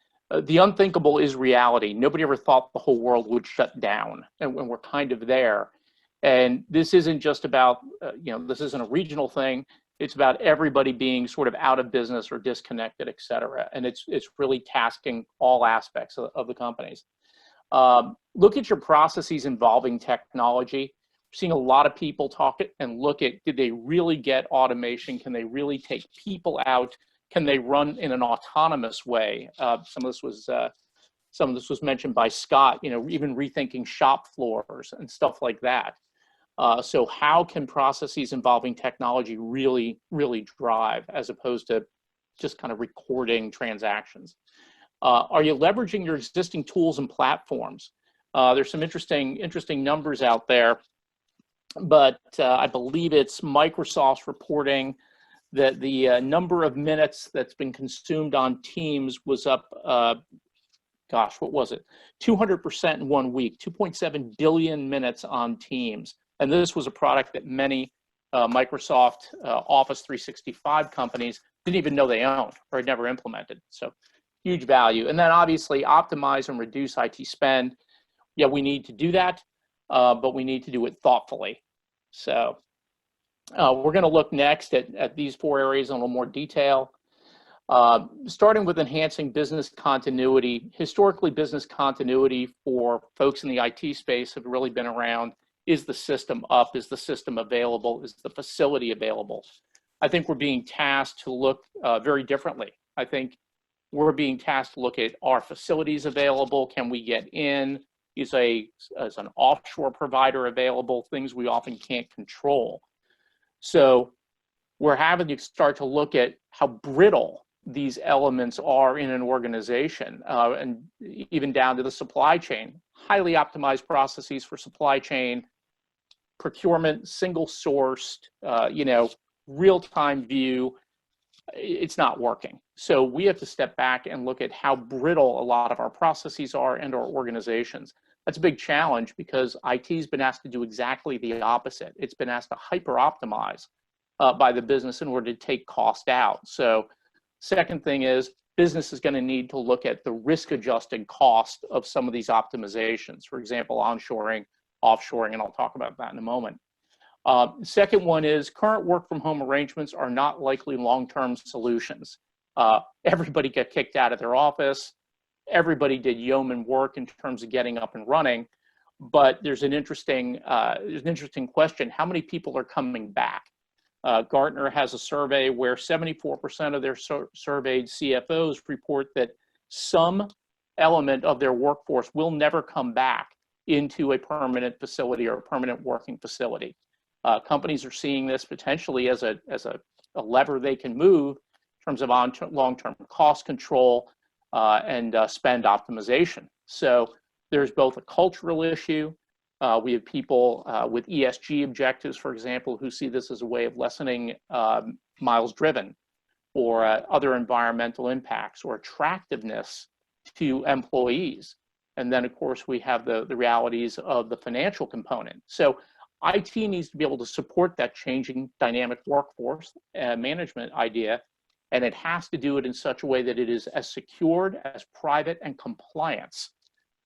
The unthinkable is reality. Nobody ever thought the whole world would shut down, and we're kind of there. And this isn't just about, this isn't a regional thing. It's about everybody being sort of out of business or disconnected, et cetera. And it's really tasking all aspects of the companies. Look at your processes involving technology. Seeing a lot of people talk it and look at, did they really get automation? Can they really take people out? Can they run in an autonomous way? Some of this was mentioned by Scott, even rethinking shop floors and stuff like that. So how can processes involving technology really drive as opposed to just kind of recording transactions? Are you leveraging your existing tools and platforms? There's some interesting numbers out there, but I believe it's Microsoft's reporting that the number of minutes that's been consumed on Teams was up, what was it? 200% in 1 week, 2.7 billion minutes on Teams. And this was a product that many Microsoft Office 365 companies didn't even know they owned or had never implemented. So huge value. And then obviously optimize and reduce IT spend. Yeah, we need to do that, but we need to do it thoughtfully. So we're going to look next at these four areas in a little more detail. Starting with enhancing business continuity. Historically, business continuity for folks in the IT space have really been around, is the system up? Is the system available? Is the facility available? I think we're being tasked to look very differently. I think we're being tasked to look at, are facilities available? Can we get in? Is an offshore provider available? Things we often can't control. So we're having to start to look at how brittle these elements are in an organization, and even down to the supply chain. Highly optimized processes for supply chain, procurement, single sourced, real-time view. It's not working. So we have to step back and look at how brittle a lot of our processes are and our organizations. That's a big challenge because IT's been asked to do exactly the opposite. It's been asked to hyper-optimize by the business in order to take cost out. So second thing is business is going to need to look at the risk-adjusted cost of some of these optimizations. For example, onshoring, offshoring, and I'll talk about that in a moment. Second one is current work from home arrangements are not likely long-term solutions. Everybody got kicked out of their office. Everybody did yeoman work in terms of getting up and running, but there's an interesting question. How many people are coming back? Gartner has a survey where 74% of their surveyed CFOs report that some element of their workforce will never come back into a permanent facility or a permanent working facility. Companies are seeing this potentially as a lever they can move in terms of long-term cost control and spend optimization. So there's both a cultural issue, We have people with ESG objectives, for example, who see this as a way of lessening miles driven, or other environmental impacts, or attractiveness to employees. And then, of course, we have the realities of the financial component. So IT needs to be able to support that changing dynamic workforce management idea, and it has to do it in such a way that it is as secured, as private, and compliant,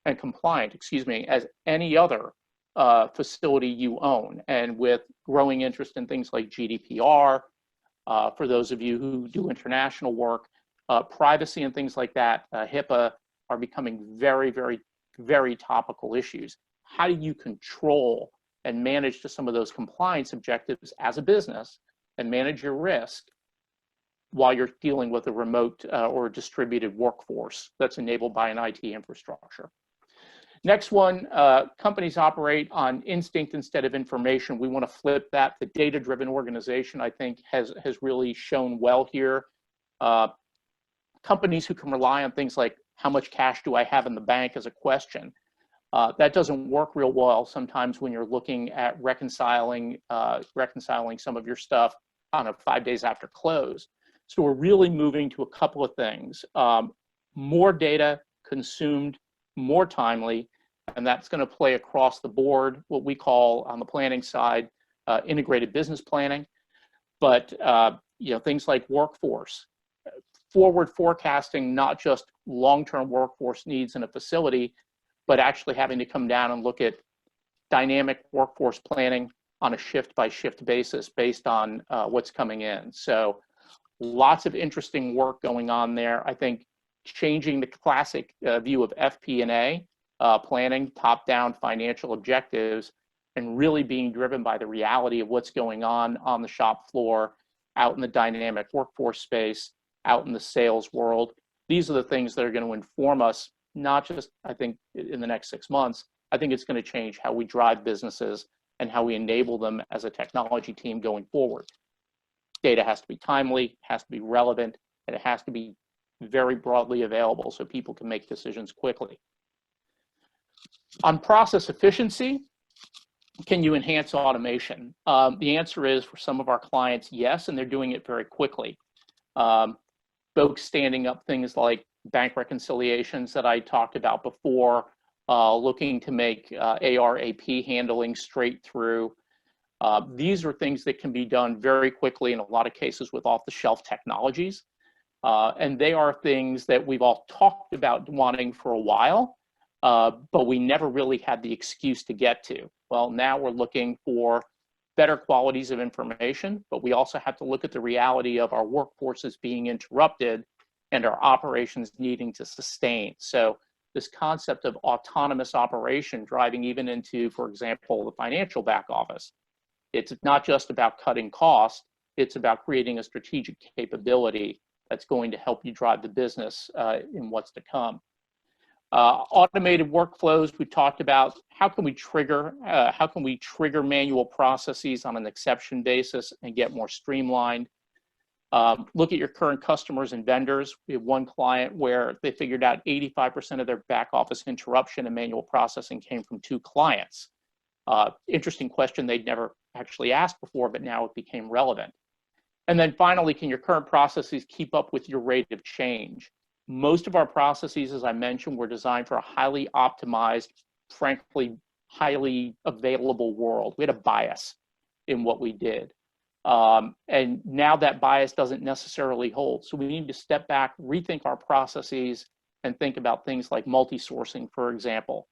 as any other facility you own. And with growing interest in things like GDPR, for those of you who do international work, privacy and things like that, HIPAA, are becoming very, very, very topical issues. How do you control and manage to some of those compliance objectives as a business and manage your risk while you're dealing with a remote or distributed workforce that's enabled by an IT infrastructure? Next one, companies operate on instinct instead of information. We want to flip that. The data-driven organization, I think, has really shown well here. Companies who can rely on things like, how much cash do I have in the bank as a question? That doesn't work real well sometimes when you're looking at reconciling some of your stuff on a 5 days after close. So we're really moving to a couple of things. More data consumed, more timely, and that's going to play across the board, what we call on the planning side, integrated business planning. But things like workforce, forward forecasting, not just long-term workforce needs in a facility, but actually having to come down and look at dynamic workforce planning on a shift-by-shift basis based on what's coming in. So lots of interesting work going on there. I think changing the classic view of FP&A, planning, top-down financial objectives, and really being driven by the reality of what's going on the shop floor, out in the dynamic workforce space, out in the sales world. These are the things that are going to inform us, not just, I think, in the next 6 months. I think it's going to change how we drive businesses and how we enable them as a technology team going forward. Data has to be timely, has to be relevant, and it has to be very broadly available so people can make decisions quickly. On process efficiency, can you enhance automation? The answer is, for some of our clients, yes, and they're doing it very quickly. Folks standing up things like bank reconciliations that I talked about before, looking to make AR/AP handling straight through. These are things that can be done very quickly, in a lot of cases with off-the-shelf technologies. And they are things that we've all talked about wanting for a while, but we never really had the excuse to get to. Well, now we're looking for better qualities of information, but we also have to look at the reality of our workforces being interrupted and our operations needing to sustain. So this concept of autonomous operation driving even into, for example, the financial back office. It's not just about cutting costs, it's about creating a strategic capability that's going to help you drive the business in what's to come. Automated workflows, we talked about. How can we trigger manual processes on an exception basis and get more streamlined? Look at your current customers and vendors. We have one client where they figured out 85% of their back office interruption and manual processing came from 2 clients. Interesting question they'd never actually asked before, but now it became relevant. And then finally, can your current processes keep up with your rate of change? Most of our processes, as I mentioned, were designed for a highly optimized, frankly, highly available world. We had a bias in what we did. And now that bias doesn't necessarily hold. So we need to step back, rethink our processes, and think about things like multi-sourcing, for example,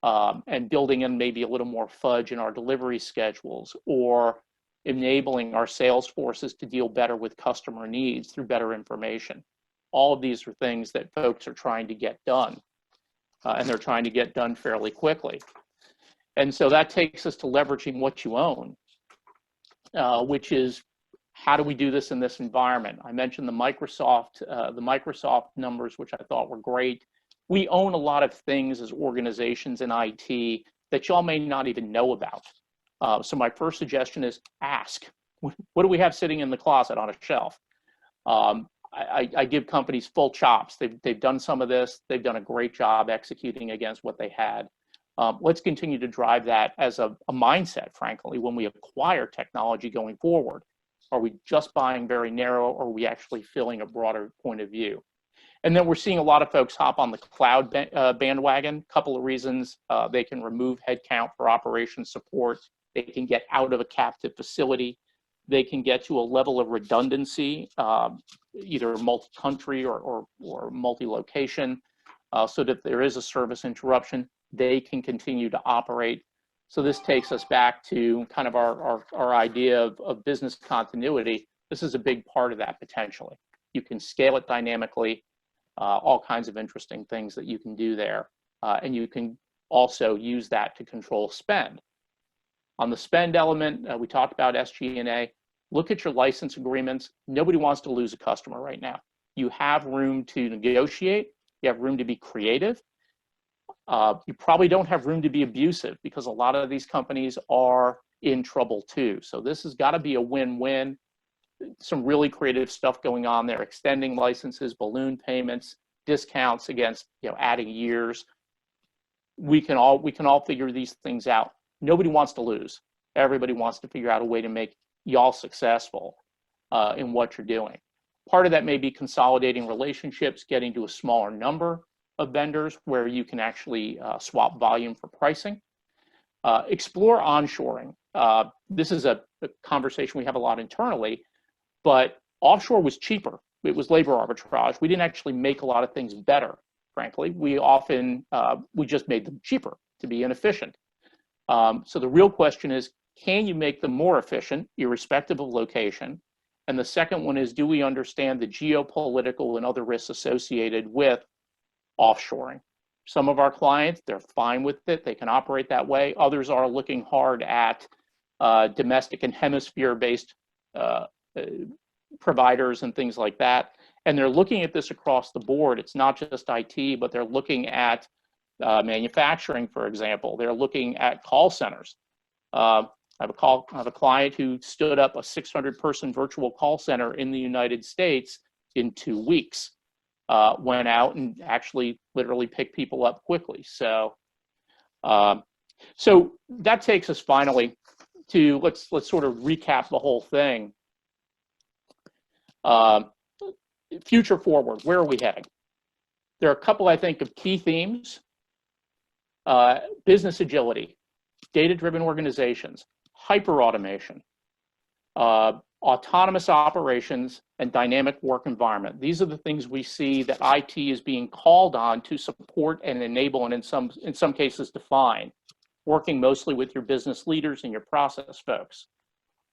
and building in maybe a little more fudge in our delivery schedules, or enabling our sales forces to deal better with customer needs through better information. All of these are things that folks are trying to get done, and they're trying to get done fairly quickly. And so that takes us to leveraging what you own, which is, how do we do this in this environment? I mentioned the Microsoft numbers, which I thought were great. We own a lot of things as organizations in IT that y'all may not even know about. So my first suggestion is ask. What do we have sitting in the closet on a shelf? I give companies full chops. They've done some of this. They've done a great job executing against what they had. Let's continue to drive that as a mindset, frankly, when we acquire technology going forward. Are we just buying very narrow, or are we actually filling a broader point of view? And then we're seeing a lot of folks hop on the cloud bandwagon. Couple of reasons. They can remove headcount for operation support. They can get out of a captive facility. They can get to a level of redundancy, either multi-country or multi-location, so that if there is a service interruption, they can continue to operate. So this takes us back to kind of our idea of business continuity. This is a big part of that potentially. You can scale it dynamically, all kinds of interesting things that you can do there. And you can also use that to control spend. On the spend element, we talked about SG&A. Look at your license agreements. Nobody wants to lose a customer right now. You have room to negotiate. You have room to be creative. You probably don't have room to be abusive, because a lot of these companies are in trouble too. So this has got to be a win-win. Some really creative stuff going on there, extending licenses, balloon payments, discounts against, adding years. We can all figure these things out. Nobody wants to lose. Everybody wants to figure out a way to make y'all successful in what you're doing. Part of that may be consolidating relationships, getting to a smaller number of vendors where you can actually swap volume for pricing. Explore onshoring. This is a conversation we have a lot internally, but offshore was cheaper. It was labor arbitrage. We didn't actually make a lot of things better, frankly. We often, we just made them cheaper to be inefficient. So the real question is, can you make them more efficient, irrespective of location? And the second one is, do we understand the geopolitical and other risks associated with offshoring? Some of our clients, they're fine with it. They can operate that way. Others are looking hard at domestic and hemisphere-based providers and things like that. And they're looking at this across the board. It's not just IT, but they're looking at manufacturing, for example. They're looking at call centers. I have a client who stood up a 600-person virtual call center in the United States in 2 weeks. Went out and actually literally picked people up quickly. So, so that takes us finally to let's sort of recap the whole thing. Future forward, where are we heading? There are a couple, I think, of key themes. Business agility, data-driven organizations, hyper-automation, autonomous operations, and dynamic work environment. These are the things we see that IT is being called on to support and enable, and in some cases define, working mostly with your business leaders and your process folks.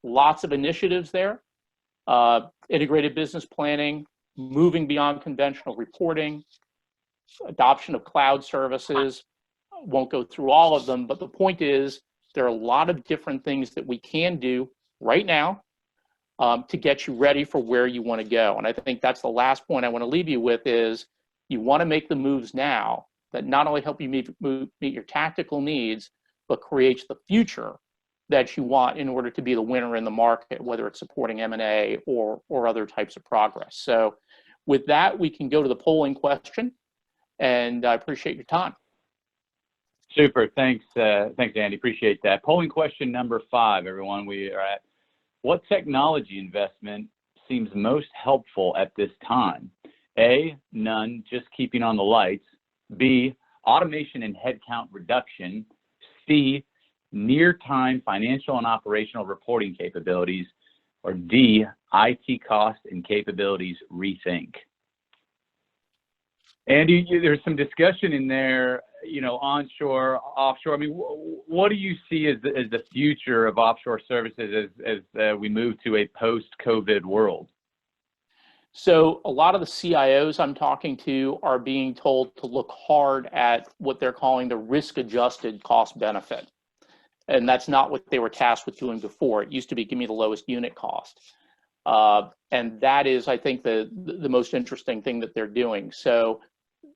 Lots of initiatives there. Integrated business planning, moving beyond conventional reporting, adoption of cloud services. Won't go through all of them, but the point is there are a lot of different things that we can do right now to get you ready for where you want to go. And I think that's the last point I want to leave you with is you want to make the moves now that not only help you meet your tactical needs, but creates the future that you want in order to be the winner in the market, whether it's supporting M&A or other types of progress. So with that, we can go to the polling question, and I appreciate your time. Super. Thanks, Andy. Appreciate that. Polling question number 5, everyone. We are at, what technology investment seems most helpful at this time? A, none, just keeping on the lights. B, automation and headcount reduction. C, near-time financial and operational reporting capabilities. Or D, IT cost and capabilities rethink. Andy, there's some discussion in there, onshore, offshore. I mean, what do you see as the future of offshore services as we move to a post-COVID world? So a lot of the CIOs I'm talking to are being told to look hard at what they're calling the risk-adjusted cost benefit. And that's not what they were tasked with doing before. It used to be, give me the lowest unit cost. And that is, I think, the most interesting thing that they're doing. So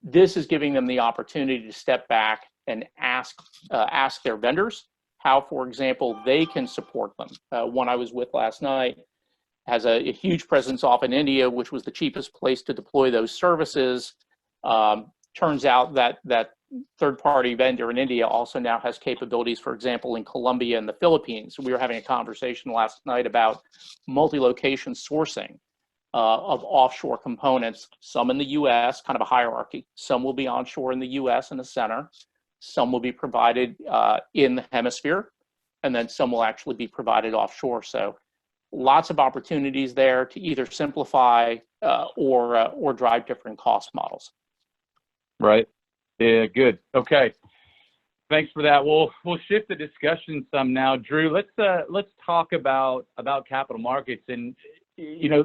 this is giving them the opportunity to step back and ask their vendors how, for example, they can support them. One I was with last night has a huge presence off in India, which was the cheapest place to deploy those services. Turns out that third-party vendor in India also now has capabilities, for example, in Colombia and the Philippines. We were having a conversation last night about multi-location sourcing of offshore components, some in the US, kind of a hierarchy. Some will be onshore in the US in the center. Some will be provided in the hemisphere, and then some will actually be provided offshore. So lots of opportunities there to either simplify or drive different cost models. Right. Yeah, good. Okay. Thanks for that. We'll shift the discussion some now. Drew, let's talk about capital markets. And, you know,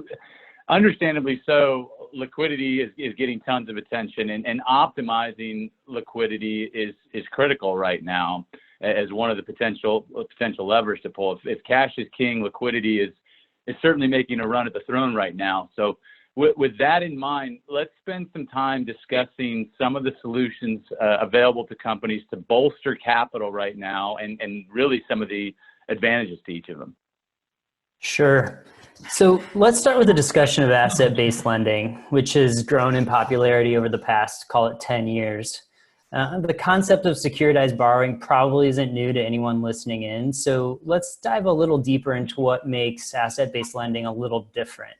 understandably so, liquidity is getting tons of attention, and optimizing liquidity is critical right now as one of the potential levers to pull. If cash is king, liquidity is certainly making a run at the throne right now. So with that in mind, let's spend some time discussing some of the solutions available to companies to bolster capital right now, and really some of the advantages to each of them. Sure. So let's start with a discussion of asset-based lending, which has grown in popularity over the past, call it 10 years. The concept of securitized borrowing probably isn't new to anyone listening in. So let's dive a little deeper into what makes asset-based lending a little different.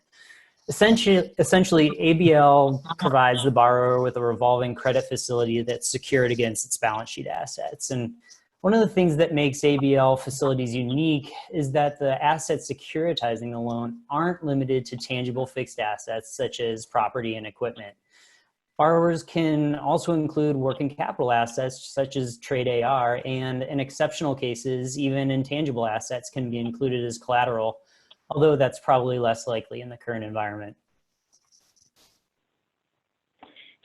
Essentially, ABL provides the borrower with a revolving credit facility that's secured against its balance sheet assets. And one of the things that makes ABL facilities unique is that the assets securitizing the loan aren't limited to tangible fixed assets such as property and equipment. Borrowers can also include working capital assets such as trade AR, and in exceptional cases, even intangible assets can be included as collateral, although that's probably less likely in the current environment.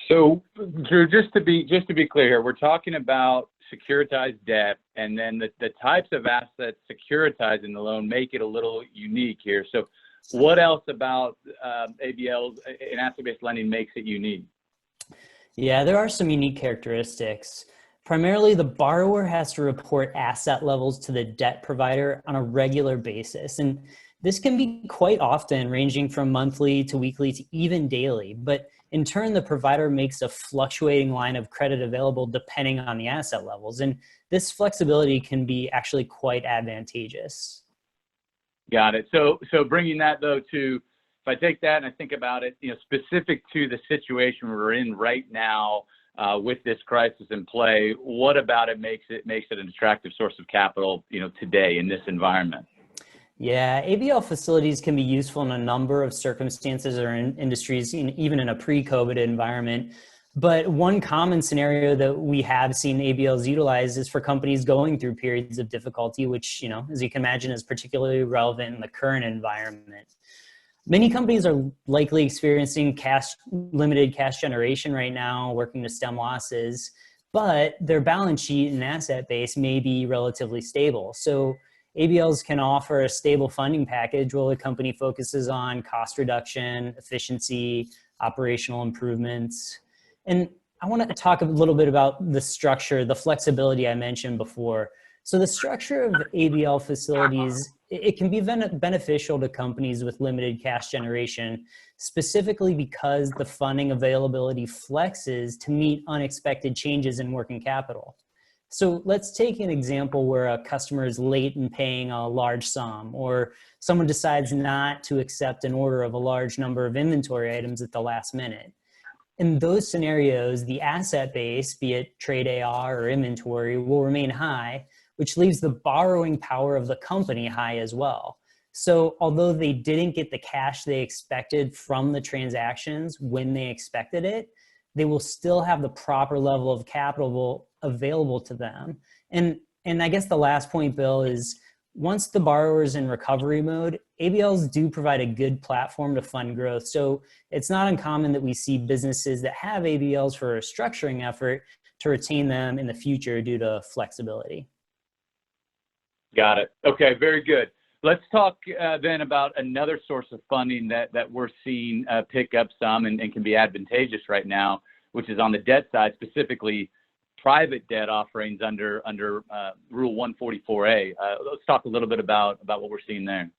So, Drew, just to be clear here, we're talking about securitized debt, and then the types of assets securitized in the loan make it a little unique here. So what else about ABL in asset-based lending makes it unique? Yeah, there are some unique characteristics. Primarily, the borrower has to report asset levels to the debt provider on a regular basis. And this can be quite often, ranging from monthly to weekly to even daily. But in turn, the provider makes a fluctuating line of credit available depending on the asset levels. And this flexibility can be actually quite advantageous. Got it. So bringing that though to, if I take that and I think about it, you know, specific to the situation we're in right now with this crisis in play, what about it makes it an attractive source of capital, you know, today in this environment? Yeah, ABL facilities can be useful in a number of circumstances or in industries, even in a pre-COVID environment. But one common scenario that we have seen ABLs utilize is for companies going through periods of difficulty, which, you know, as you can imagine, is particularly relevant in the current environment. Many companies are likely experiencing limited cash generation right now, working to stem losses, but their balance sheet and asset base may be relatively stable. So ABLs can offer a stable funding package while the company focuses on cost reduction, efficiency, operational improvements. And I want to talk a little bit about the structure, the flexibility I mentioned before. So the structure of ABL facilities, it can be beneficial to companies with limited cash generation, specifically because the funding availability flexes to meet unexpected changes in working capital. So let's take an example where a customer is late in paying a large sum, or someone decides not to accept an order of a large number of inventory items at the last minute. In those scenarios, the asset base, be it trade AR or inventory, will remain high, which leaves the borrowing power of the company high as well. So although they didn't get the cash they expected from the transactions when they expected it, they will still have the proper level of capital available to them. And I guess the last point, Bill, is once the borrower is in recovery mode, ABLs do provide a good platform to fund growth. So it's not uncommon that we see businesses that have ABLs for a restructuring effort to retain them in the future due to flexibility. Got it. Okay, very good. Let's talk then about another source of funding that we're seeing pick up some and can be advantageous right now, which is on the debt side, specifically private debt offerings under Rule 144A. Let's talk a little bit about what we're seeing there.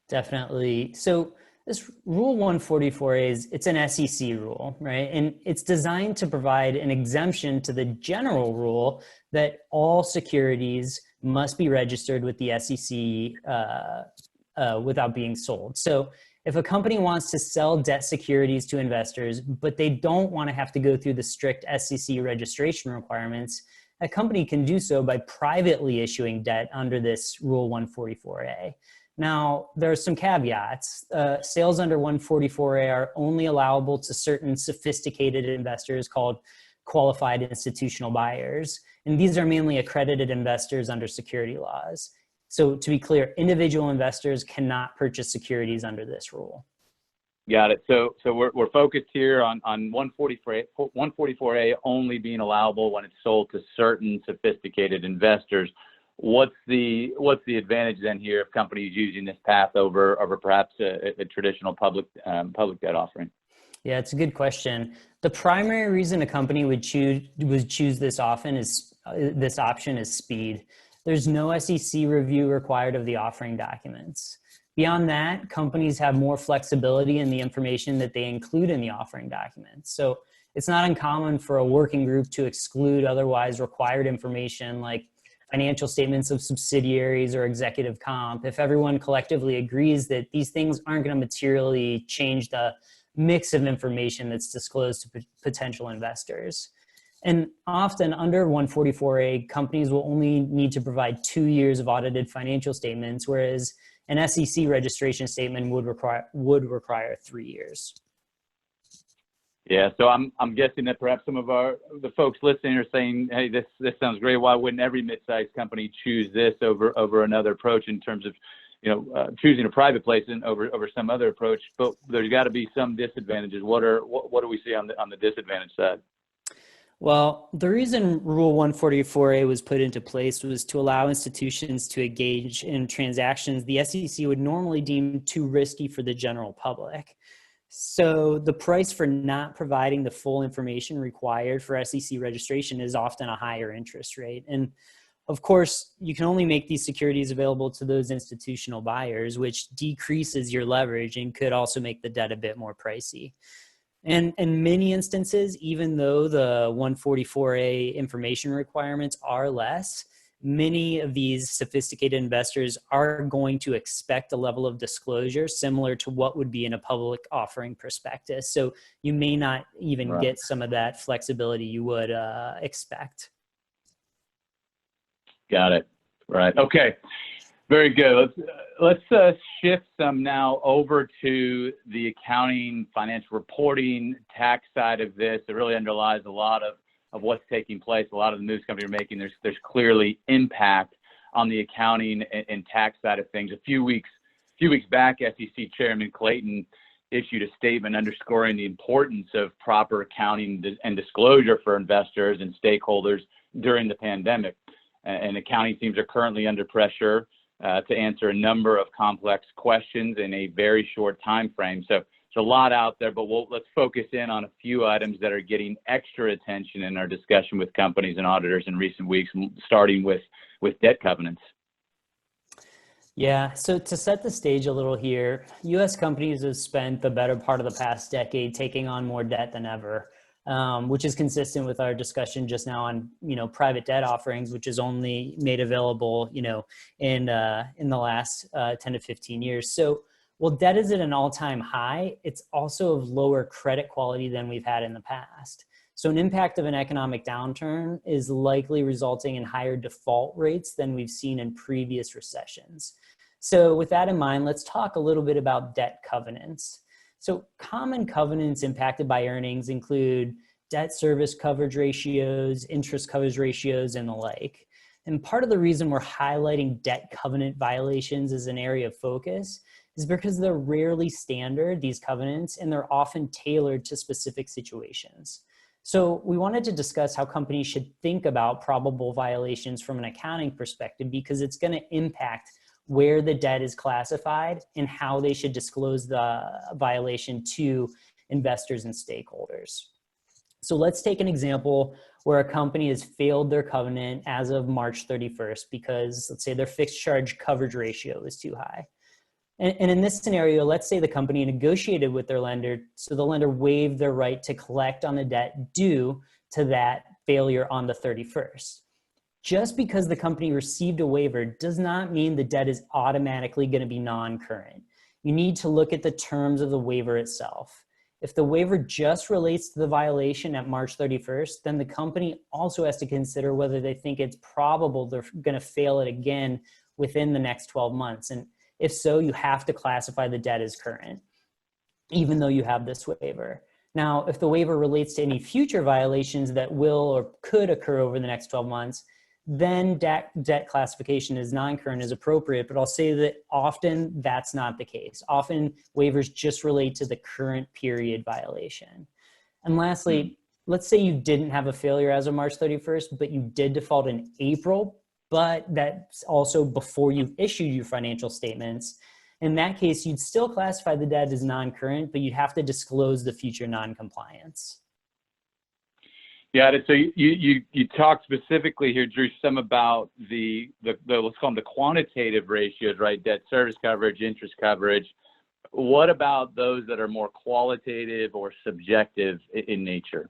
Definitely. So This Rule 144A it's an SEC rule, right? And it's designed to provide an exemption to the general rule that all securities must be registered with the SEC without being sold. So if a company wants to sell debt securities to investors, but they don't want to have to go through the strict SEC registration requirements, a company can do so by privately issuing debt under this Rule 144A. Now, there are some caveats. Sales under 144A are only allowable to certain sophisticated investors called qualified institutional buyers. And these are mainly accredited investors under security laws. So to be clear, individual investors cannot purchase securities under this rule. Got it. So we're focused here on 144A only being allowable when it's sold to certain sophisticated investors. What's the advantage then here of companies using this path over perhaps a traditional public debt offering? Yeah, it's a good question. The primary reason a company would choose this option is speed. There's no SEC review required of the offering documents. Beyond that, companies have more flexibility in the information that they include in the offering documents. So it's not uncommon for a working group to exclude otherwise required information like financial statements of subsidiaries or executive comp if everyone collectively agrees that these things aren't going to materially change the mix of information that's disclosed to potential investors. And often under 144A, companies will only need to provide 2 years of audited financial statements, whereas an SEC registration statement would require 3 years. Yeah, so I'm guessing that perhaps some of the folks listening are saying, hey, this sounds great. Why wouldn't every mid-sized company choose this over another approach in terms of, choosing a private placement over some other approach? But there's got to be some disadvantages. What do we see on the disadvantage side? Well, the reason Rule 144A was put into place was to allow institutions to engage in transactions the SEC would normally deem too risky for the general public. So the price for not providing the full information required for SEC registration is often a higher interest rate. And of course, you can only make these securities available to those institutional buyers, which decreases your leverage and could also make the debt a bit more pricey. And in many instances, even though the 144A information requirements are less, many of these sophisticated investors are going to expect a level of disclosure similar to what would be in a public offering prospectus. So you may not even get some of that flexibility you would expect. Got it. Right. Okay. Very good. Let's shift some now over to the accounting, financial reporting, tax side of this. It really underlies a lot of what's taking place. A lot of the moves companies are making. There's clearly impact on the accounting and tax side of things. A few weeks back, SEC Chairman Clayton issued a statement underscoring the importance of proper accounting and disclosure for investors and stakeholders during the pandemic. And accounting teams are currently under pressure to answer a number of complex questions in a very short time frame. So there's a lot out there, but let's focus in on a few items that are getting extra attention in our discussion with companies and auditors in recent weeks, starting with debt covenants. Yeah, so to set the stage a little here, U.S. companies have spent the better part of the past decade taking on more debt than ever, which is consistent with our discussion just now on, private debt offerings, which is only made available, in the last 10 to 15 years. So while debt is at an all-time high, it's also of lower credit quality than we've had in the past. So an impact of an economic downturn is likely resulting in higher default rates than we've seen in previous recessions. So with that in mind, let's talk a little bit about debt covenants. So common covenants impacted by earnings include debt service coverage ratios, interest coverage ratios, and the like. And part of the reason we're highlighting debt covenant violations as an area of focus is because they're rarely standard, these covenants, and they're often tailored to specific situations. So we wanted to discuss how companies should think about probable violations from an accounting perspective, because it's going to impact where the debt is classified and how they should disclose the violation to investors and stakeholders. So let's take an example where a company has failed their covenant as of March 31st because, let's say, their fixed charge coverage ratio is too high. And in this scenario, let's say the company negotiated with their lender, so the lender waived their right to collect on the debt due to that failure on the 31st. Just because the company received a waiver does not mean the debt is automatically going to be non-current. You need to look at the terms of the waiver itself. If the waiver just relates to the violation at March 31st, then the company also has to consider whether they think it's probable they're going to fail it again within the next 12 months. And if so, you have to classify the debt as current, even though you have this waiver. Now, if the waiver relates to any future violations that will or could occur over the next 12 months, then debt classification as non-current is appropriate, but I'll say that often that's not the case. Often waivers just relate to the current period violation. And lastly, let's say you didn't have a failure as of March 31st, but you did default in April, but that's also before you issued your financial statements. In that case, you'd still classify the debt as non-current, but you'd have to disclose the future non-compliance. Yeah, so you talked specifically here, Drew, some about the let's call them the quantitative ratios, right? Debt service coverage, interest coverage. What about those that are more qualitative or subjective in nature?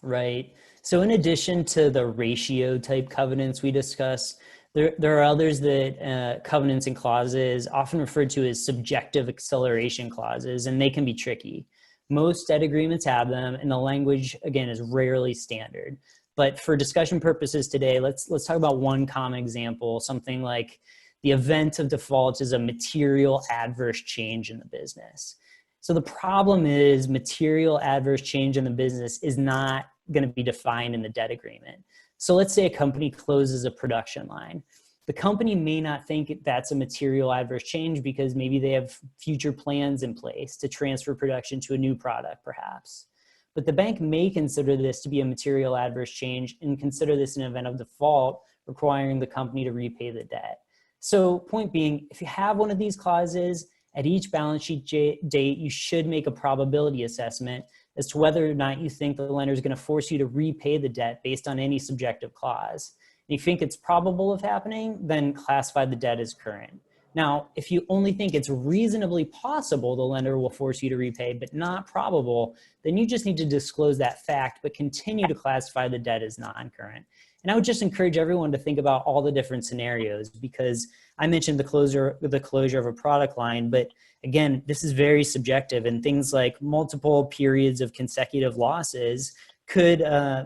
Right. So in addition to the ratio type covenants we discussed, there are others that covenants and clauses often referred to as subjective acceleration clauses, and they can be tricky. Most debt agreements have them, and the language, again, is rarely standard. But for discussion purposes today, let's talk about one common example, something like the event of default is a material adverse change in the business. So the problem is material adverse change in the business is not going to be defined in the debt agreement. So let's say a company closes a production line. The company may not think that's a material adverse change because maybe they have future plans in place to transfer production to a new product, perhaps. But the bank may consider this to be a material adverse change and consider this an event of default, requiring the company to repay the debt. So point being, if you have one of these clauses, at each balance sheet date, you should make a probability assessment as to whether or not you think the lender is going to force you to repay the debt based on any subjective clause. If you think it's probable of happening, then classify the debt as current. Now, if you only think it's reasonably possible the lender will force you to repay, but not probable, then you just need to disclose that fact, but continue to classify the debt as non-current. And I would just encourage everyone to think about all the different scenarios, because I mentioned the closure of a product line, but again, this is very subjective, and things like multiple periods of consecutive losses could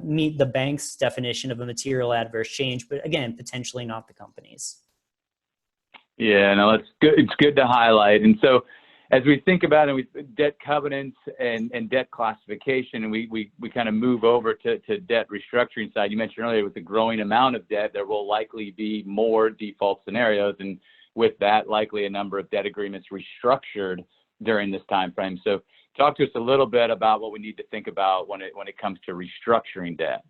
meet the bank's definition of a material adverse change, but again, potentially not the company's. Yeah, no, that's good. It's good to highlight. And so as we think about it, debt covenants and debt classification, and we kind of move over to debt restructuring side. You mentioned earlier with the growing amount of debt, there will likely be more default scenarios, and with that, likely a number of debt agreements restructured during this time frame. So talk to us a little bit about what we need to think about when it comes to restructuring debt.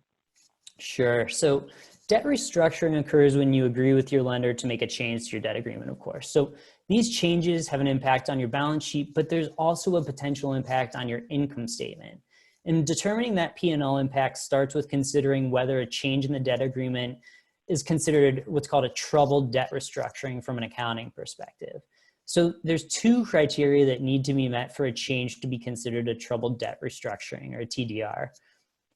Sure. So debt restructuring occurs when you agree with your lender to make a change to your debt agreement, of course. So these changes have an impact on your balance sheet, but there's also a potential impact on your income statement. And determining that P&L impact starts with considering whether a change in the debt agreement is considered what's called a troubled debt restructuring from an accounting perspective. So there's two criteria that need to be met for a change to be considered a troubled debt restructuring, or a TDR.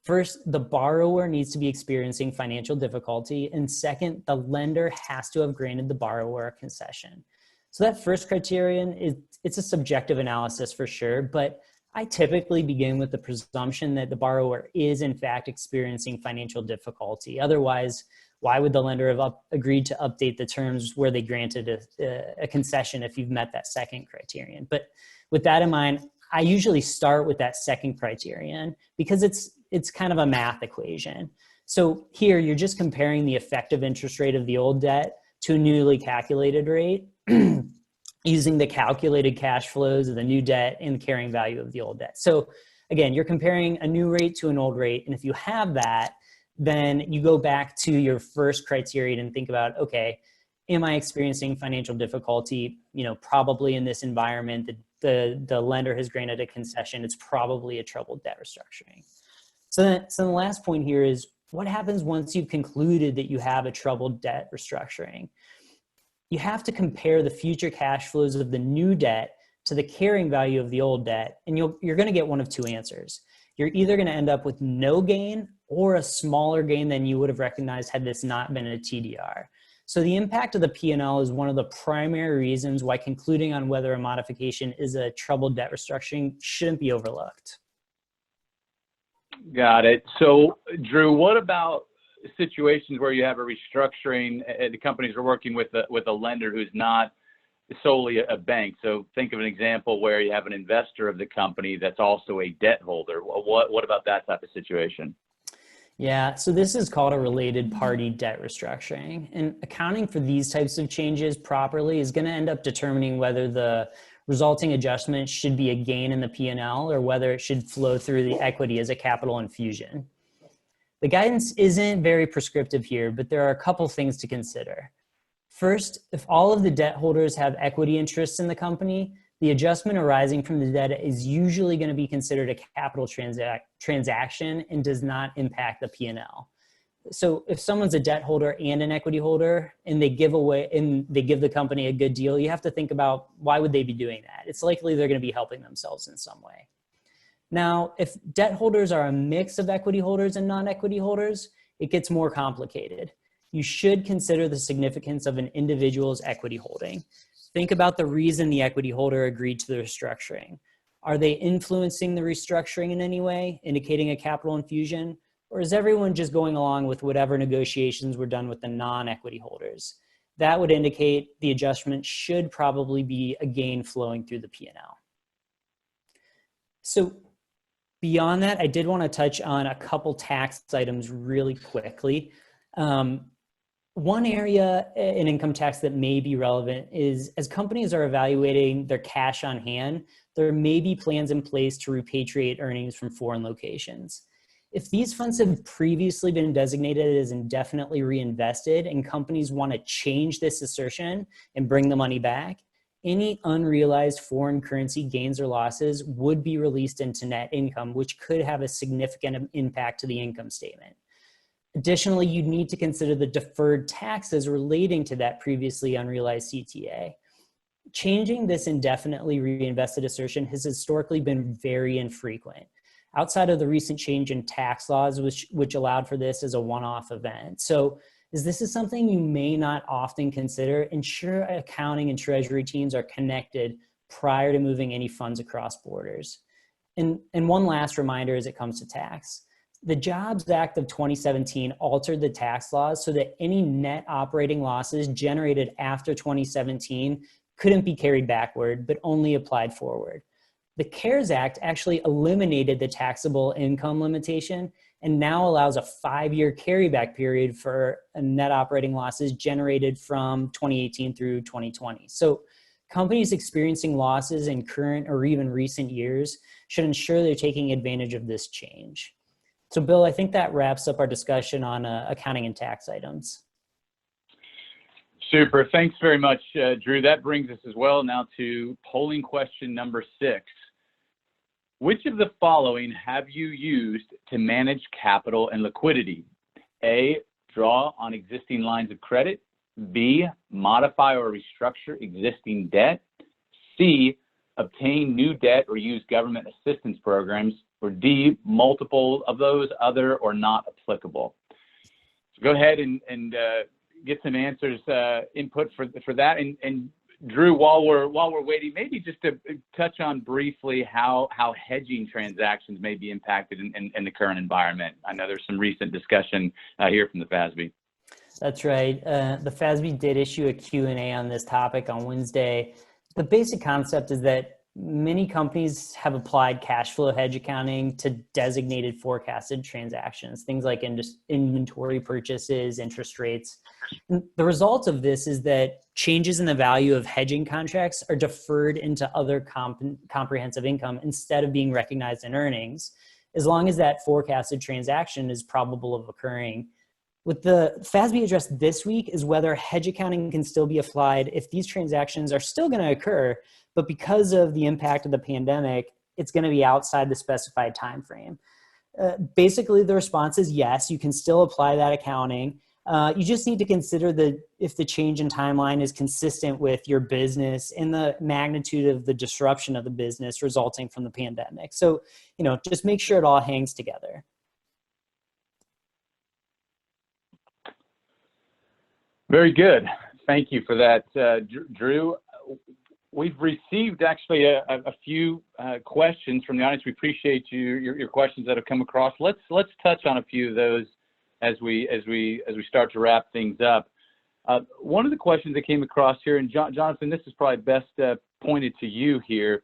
First, the borrower needs to be experiencing financial difficulty. And second, the lender has to have granted the borrower a concession. So that first criterion, it's a subjective analysis for sure, but I typically begin with the presumption that the borrower is in fact experiencing financial difficulty. Otherwise, why would the lender have agreed to update the terms where they granted a concession if you've met that second criterion? But with that in mind, I usually start with that second criterion because it's kind of a math equation. So here you're just comparing the effective interest rate of the old debt to a newly calculated rate using the calculated cash flows of the new debt and the carrying value of the old debt. So again, you're comparing a new rate to an old rate. And if you have that, then you go back to your first criterion and think about, okay, am I experiencing financial difficulty? Probably in this environment, the lender has granted a concession. It's probably a troubled debt restructuring. So the last point here is, what happens once you've concluded that you have a troubled debt restructuring? you have to compare the future cash flows of the new debt to the carrying value of the old debt, and you're going to get one of two answers. You're either going to end up with no gain or a smaller gain than you would have recognized had this not been a TDR. So the impact of the P&L is one of the primary reasons why concluding on whether a modification is a troubled debt restructuring shouldn't be overlooked. Got it. So, Drew, what about situations where you have a restructuring, the companies are working with a lender who's not solely a bank? So think of an example where you have an investor of the company that's also a debt holder. What about that type of situation? Yeah, so this is called a related party debt restructuring. And accounting for these types of changes properly is going to end up determining whether the resulting adjustment should be a gain in the P&L or whether it should flow through the equity as a capital infusion. The guidance isn't very prescriptive here, but there are a couple things to consider. First, if all of the debt holders have equity interests in the company, the adjustment arising from the debt is usually going to be considered a capital transaction and does not impact the P&L. So if someone's a debt holder and an equity holder and they give the company a good deal, you have to think about why would they be doing that? It's likely they're going to be helping themselves in some way. Now, if debt holders are a mix of equity holders and non-equity holders, it gets more complicated. You should consider the significance of an individual's equity holding. Think about the reason the equity holder agreed to the restructuring. Are they influencing the restructuring in any way, indicating a capital infusion? Or is everyone just going along with whatever negotiations were done with the non-equity holders? That would indicate the adjustment should probably be a gain flowing through the P&L. So beyond that, I did want to touch on a couple tax items really quickly. One area in income tax that may be relevant is as companies are evaluating their cash on hand, there may be plans in place to repatriate earnings from foreign locations. If these funds have previously been designated as indefinitely reinvested and companies want to change this assertion and bring the money back, any unrealized foreign currency gains or losses would be released into net income, which could have a significant impact to the income statement. Additionally, you need to consider the deferred taxes relating to that previously unrealized CTA. Changing this indefinitely reinvested assertion has historically been very infrequent, outside of the recent change in tax laws, which allowed for this as a one-off event. So as this is something you may not often consider, ensure accounting and treasury teams are connected prior to moving any funds across borders. And one last reminder as it comes to tax. The Jobs Act of 2017 altered the tax laws so that any net operating losses generated after 2017 couldn't be carried backward, but only applied forward. The CARES Act actually eliminated the taxable income limitation and now allows a 5-year carryback period for net operating losses generated from 2018 through 2020. So companies experiencing losses in current or even recent years should ensure they're taking advantage of this change. So Bill, I think that wraps up our discussion on accounting and tax items. Super. Thanks very much, Drew. That brings us as well now to polling question number 6. Which of the following have you used to manage capital and liquidity? A, draw on existing lines of credit. B, modify or restructure existing debt. C, obtain new debt or use government assistance programs. Or D, multiple of those, other or not applicable. So go ahead and get some answers, input for that. And Drew, while we're waiting, maybe just to touch on briefly how hedging transactions may be impacted in the current environment. I know there's some recent discussion here from the FASB. That's right. The FASB did issue a Q&A on this topic on Wednesday. The basic concept is that many companies have applied cash flow hedge accounting to designated forecasted transactions, things like inventory purchases, interest rates. And the result of this is that changes in the value of hedging contracts are deferred into other comprehensive income instead of being recognized in earnings, as long as that forecasted transaction is probable of occurring. What the FASB addressed this week is whether hedge accounting can still be applied if these transactions are still going to occur, but because of the impact of the pandemic, it's going to be outside the specified time frame. Basically, the response is yes, you can still apply that accounting, You just need to consider if the change in timeline is consistent with your business and the magnitude of the disruption of the business resulting from the pandemic. So, just make sure it all hangs together. Very good. Thank you for that, Drew. We've received actually a few questions from the audience. We appreciate your questions that have come across. Let's touch on a few of those as we start to wrap things up. One of the questions that came across here, and Jonathan, this is probably best pointed to you here. It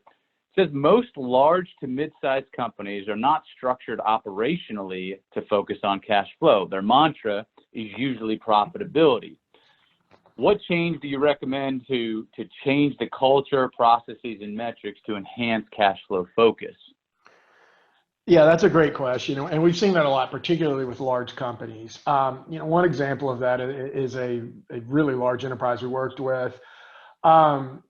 says most large to mid-sized companies are not structured operationally to focus on cash flow. Their mantra is usually profitability. What change do you recommend to change the culture, processes, and metrics to enhance cash flow focus? Yeah, that's a great question, and we've seen that a lot, particularly with large companies. One example of that is a really large enterprise we worked with. Ran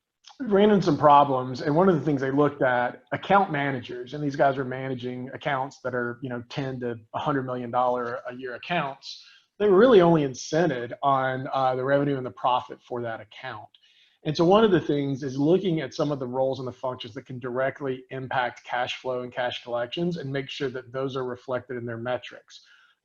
into some problems, and one of the things they looked at, account managers, and these guys are managing accounts that are $10 to $100 million a year accounts. They were really only incented on the revenue and the profit for that account. And so one of the things is looking at some of the roles and the functions that can directly impact cash flow and cash collections and make sure that those are reflected in their metrics.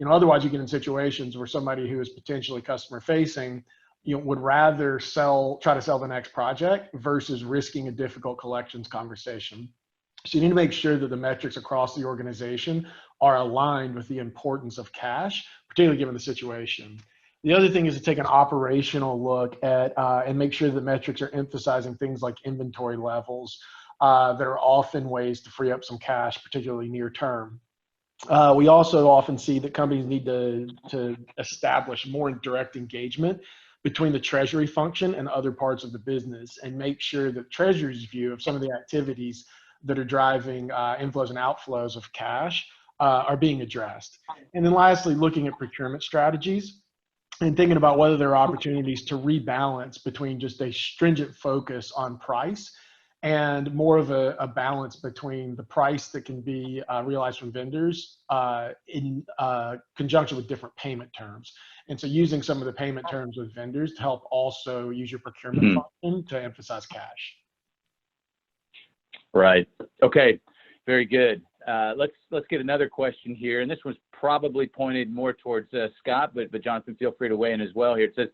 Otherwise you get in situations where somebody who is potentially customer facing, would rather try to sell the next project versus risking a difficult collections conversation. So you need to make sure that the metrics across the organization are aligned with the importance of cash, particularly given the situation. The other thing is to take an operational look at and make sure that metrics are emphasizing things like inventory levels that are often ways to free up some cash, particularly near term. We also often see that companies need to establish more direct engagement between the treasury function and other parts of the business and make sure that treasury's view of some of the activities that are driving inflows and outflows of cash are being addressed. And then lastly, looking at procurement strategies and thinking about whether there are opportunities to rebalance between just a stringent focus on price and more of a balance between the price that can be realized from vendors in conjunction with different payment terms. And so using some of the payment terms with vendors to help also use your procurement function to emphasize cash. Right. Okay. Very good. Let's get another question here, and this one's probably pointed more towards Scott, but Jonathan, feel free to weigh in as well here. It says,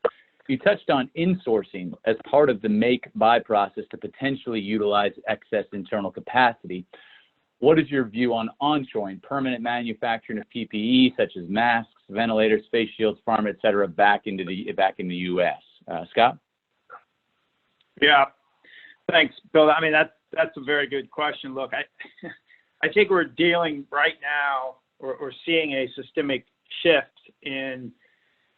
you touched on insourcing as part of the make-buy process to potentially utilize excess internal capacity. What is your view on onshoring permanent manufacturing of PPE such as masks, ventilators, face shields, pharma, et cetera, back in the U.S.? Scott? Yeah, thanks, Bill. I mean, that's a very good question. Look, I think we're dealing right now, or seeing a systemic shift in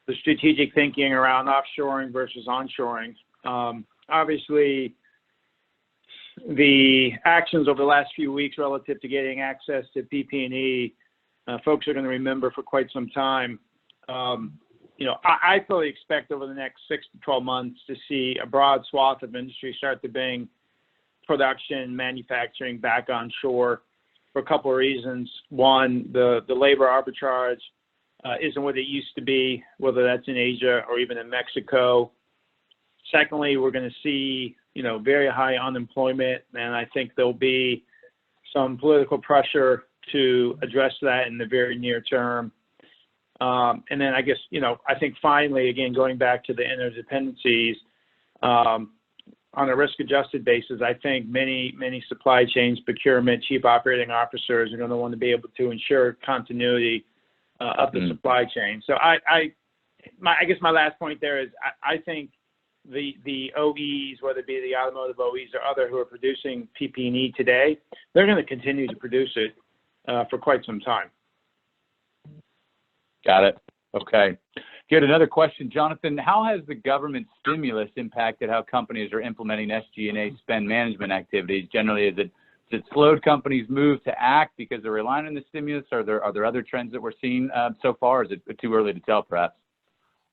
the strategic thinking around offshoring versus onshoring. Obviously, the actions over the last few weeks relative to getting access to PPE, folks are going to remember for quite some time. I fully expect over the next 6 to 12 months to see a broad swath of industry start to bring production, manufacturing back on shore for a couple of reasons. One, the labor arbitrage isn't what it used to be, whether that's in Asia or even in Mexico. Secondly, we're going to see, very high unemployment, and I think there'll be some political pressure to address that in the very near term. And then I guess, I think finally, again, going back to the interdependencies, on a risk-adjusted basis, I think many supply chains, procurement, chief operating officers are going to want to be able to ensure continuity of the supply chain. So I guess my last point there is I think the OEs, whether it be the automotive OEs or other who are producing PPE today, they're going to continue to produce it for quite some time. Got it. Okay. Good. Another question, Jonathan. How has the government stimulus impacted how companies are implementing SG&A spend management activities? Generally, has it slowed companies' move to act because they're relying on the stimulus? Are there other trends that we're seeing so far? Or is it too early to tell, perhaps?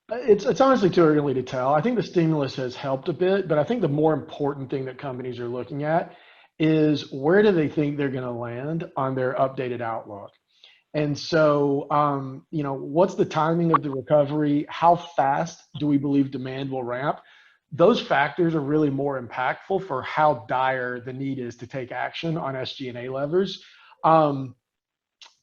It's honestly too early to tell. I think the stimulus has helped a bit, but I think the more important thing that companies are looking at is where do they think they're going to land on their updated outlook. And so, what's the timing of the recovery? How fast do we believe demand will ramp? Those factors are really more impactful for how dire the need is to take action on SG&A levers.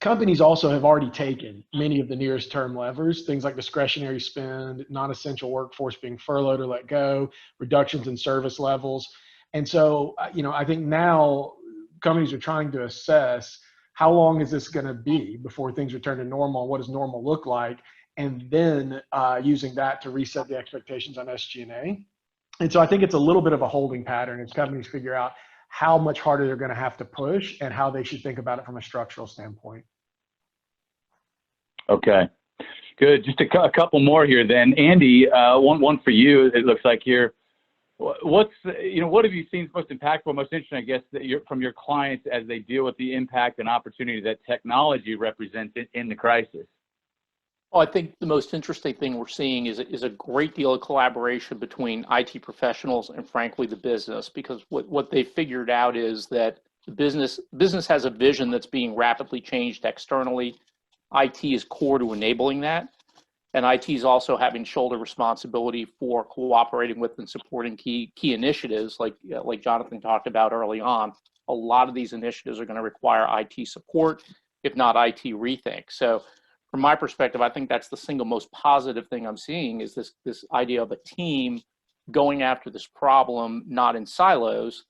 Companies also have already taken many of the nearest term levers, things like discretionary spend, non-essential workforce being furloughed or let go, reductions in service levels. And so, I think now companies are trying to assess how long is this going to be before things return to normal? What does normal look like? And then using that to reset the expectations on SG&A. And so I think it's a little bit of a holding pattern as companies figure out how much harder they're going to have to push and how they should think about it from a structural standpoint. Okay, good. Just a couple more here then. Andy, one for you, it looks like here. What have you seen most impactful, most interesting, I guess, from your clients as they deal with the impact and opportunity that technology represents in the crisis? Well, I think the most interesting thing we're seeing is a great deal of collaboration between IT professionals and, frankly, the business, because what they figured out is that the business has a vision that's being rapidly changed externally. IT is core to enabling that. And IT is also having shoulder responsibility for cooperating with and supporting key initiatives like Jonathan talked about early on. A lot of these initiatives are going to require IT support, if not IT rethink. So from my perspective, I think that's the single most positive thing I'm seeing is this idea of a team going after this problem, not in silos,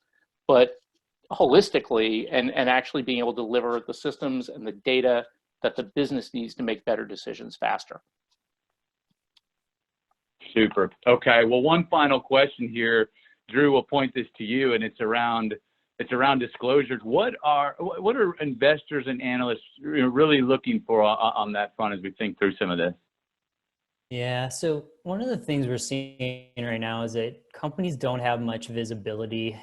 but holistically and actually being able to deliver the systems and the data that the business needs to make better decisions faster. Super. Okay. Well, one final question here, Drew. We'll point this to you, and it's around disclosures. What are investors and analysts really looking for on that front as we think through some of this? Yeah. So one of the things we're seeing right now is that companies don't have much visibility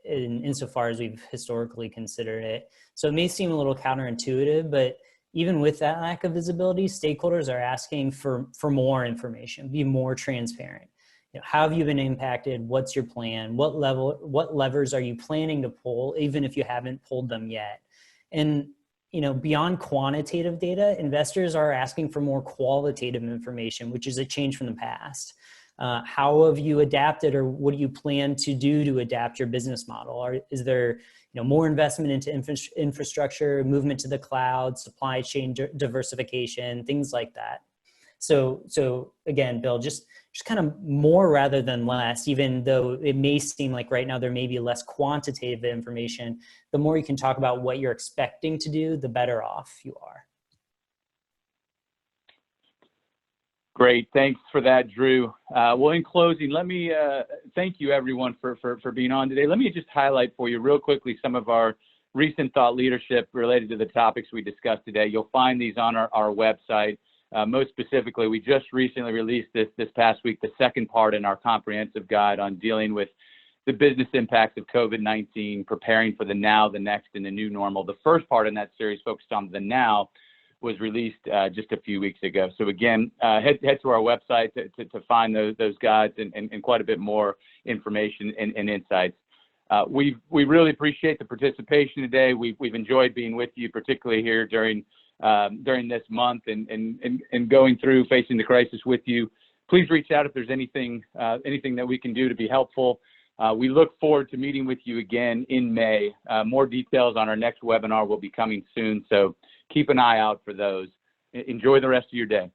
insofar as we've historically considered it. So it may seem a little counterintuitive, but even with that lack of visibility, stakeholders are asking for more information, be more transparent. How have you been impacted? What's your plan? What levers are you planning to pull, even if you haven't pulled them yet? And beyond quantitative data, investors are asking for more qualitative information, which is a change from the past. How have you adapted, or what do you plan to do to adapt your business model? Or is there more investment into infrastructure, movement to the cloud, supply chain diversification, things like that? So again, Bill, just kind of more rather than less, even though it may seem like right now there may be less quantitative information, the more you can talk about what you're expecting to do, the better off you are. Great. Thanks for that, Drew. Well, in closing, let me thank you, everyone, for being on today. Let me just highlight for you real quickly some of our recent thought leadership related to the topics we discussed today. You'll find these on our website. Most specifically, we just recently released this past week, the second part in our comprehensive guide on dealing with the business impacts of COVID-19, preparing for the now, the next, and the new normal. The first part in that series focused on the now was released just a few weeks ago. So again, head to our website to find those guides and quite a bit more information and insights. We really appreciate the participation today. We've enjoyed being with you, particularly here during this month and going through facing the crisis with you. Please reach out if there's anything that we can do to be helpful. We look forward to meeting with you again in May. More details on our next webinar will be coming soon, so keep an eye out for those. Enjoy the rest of your day.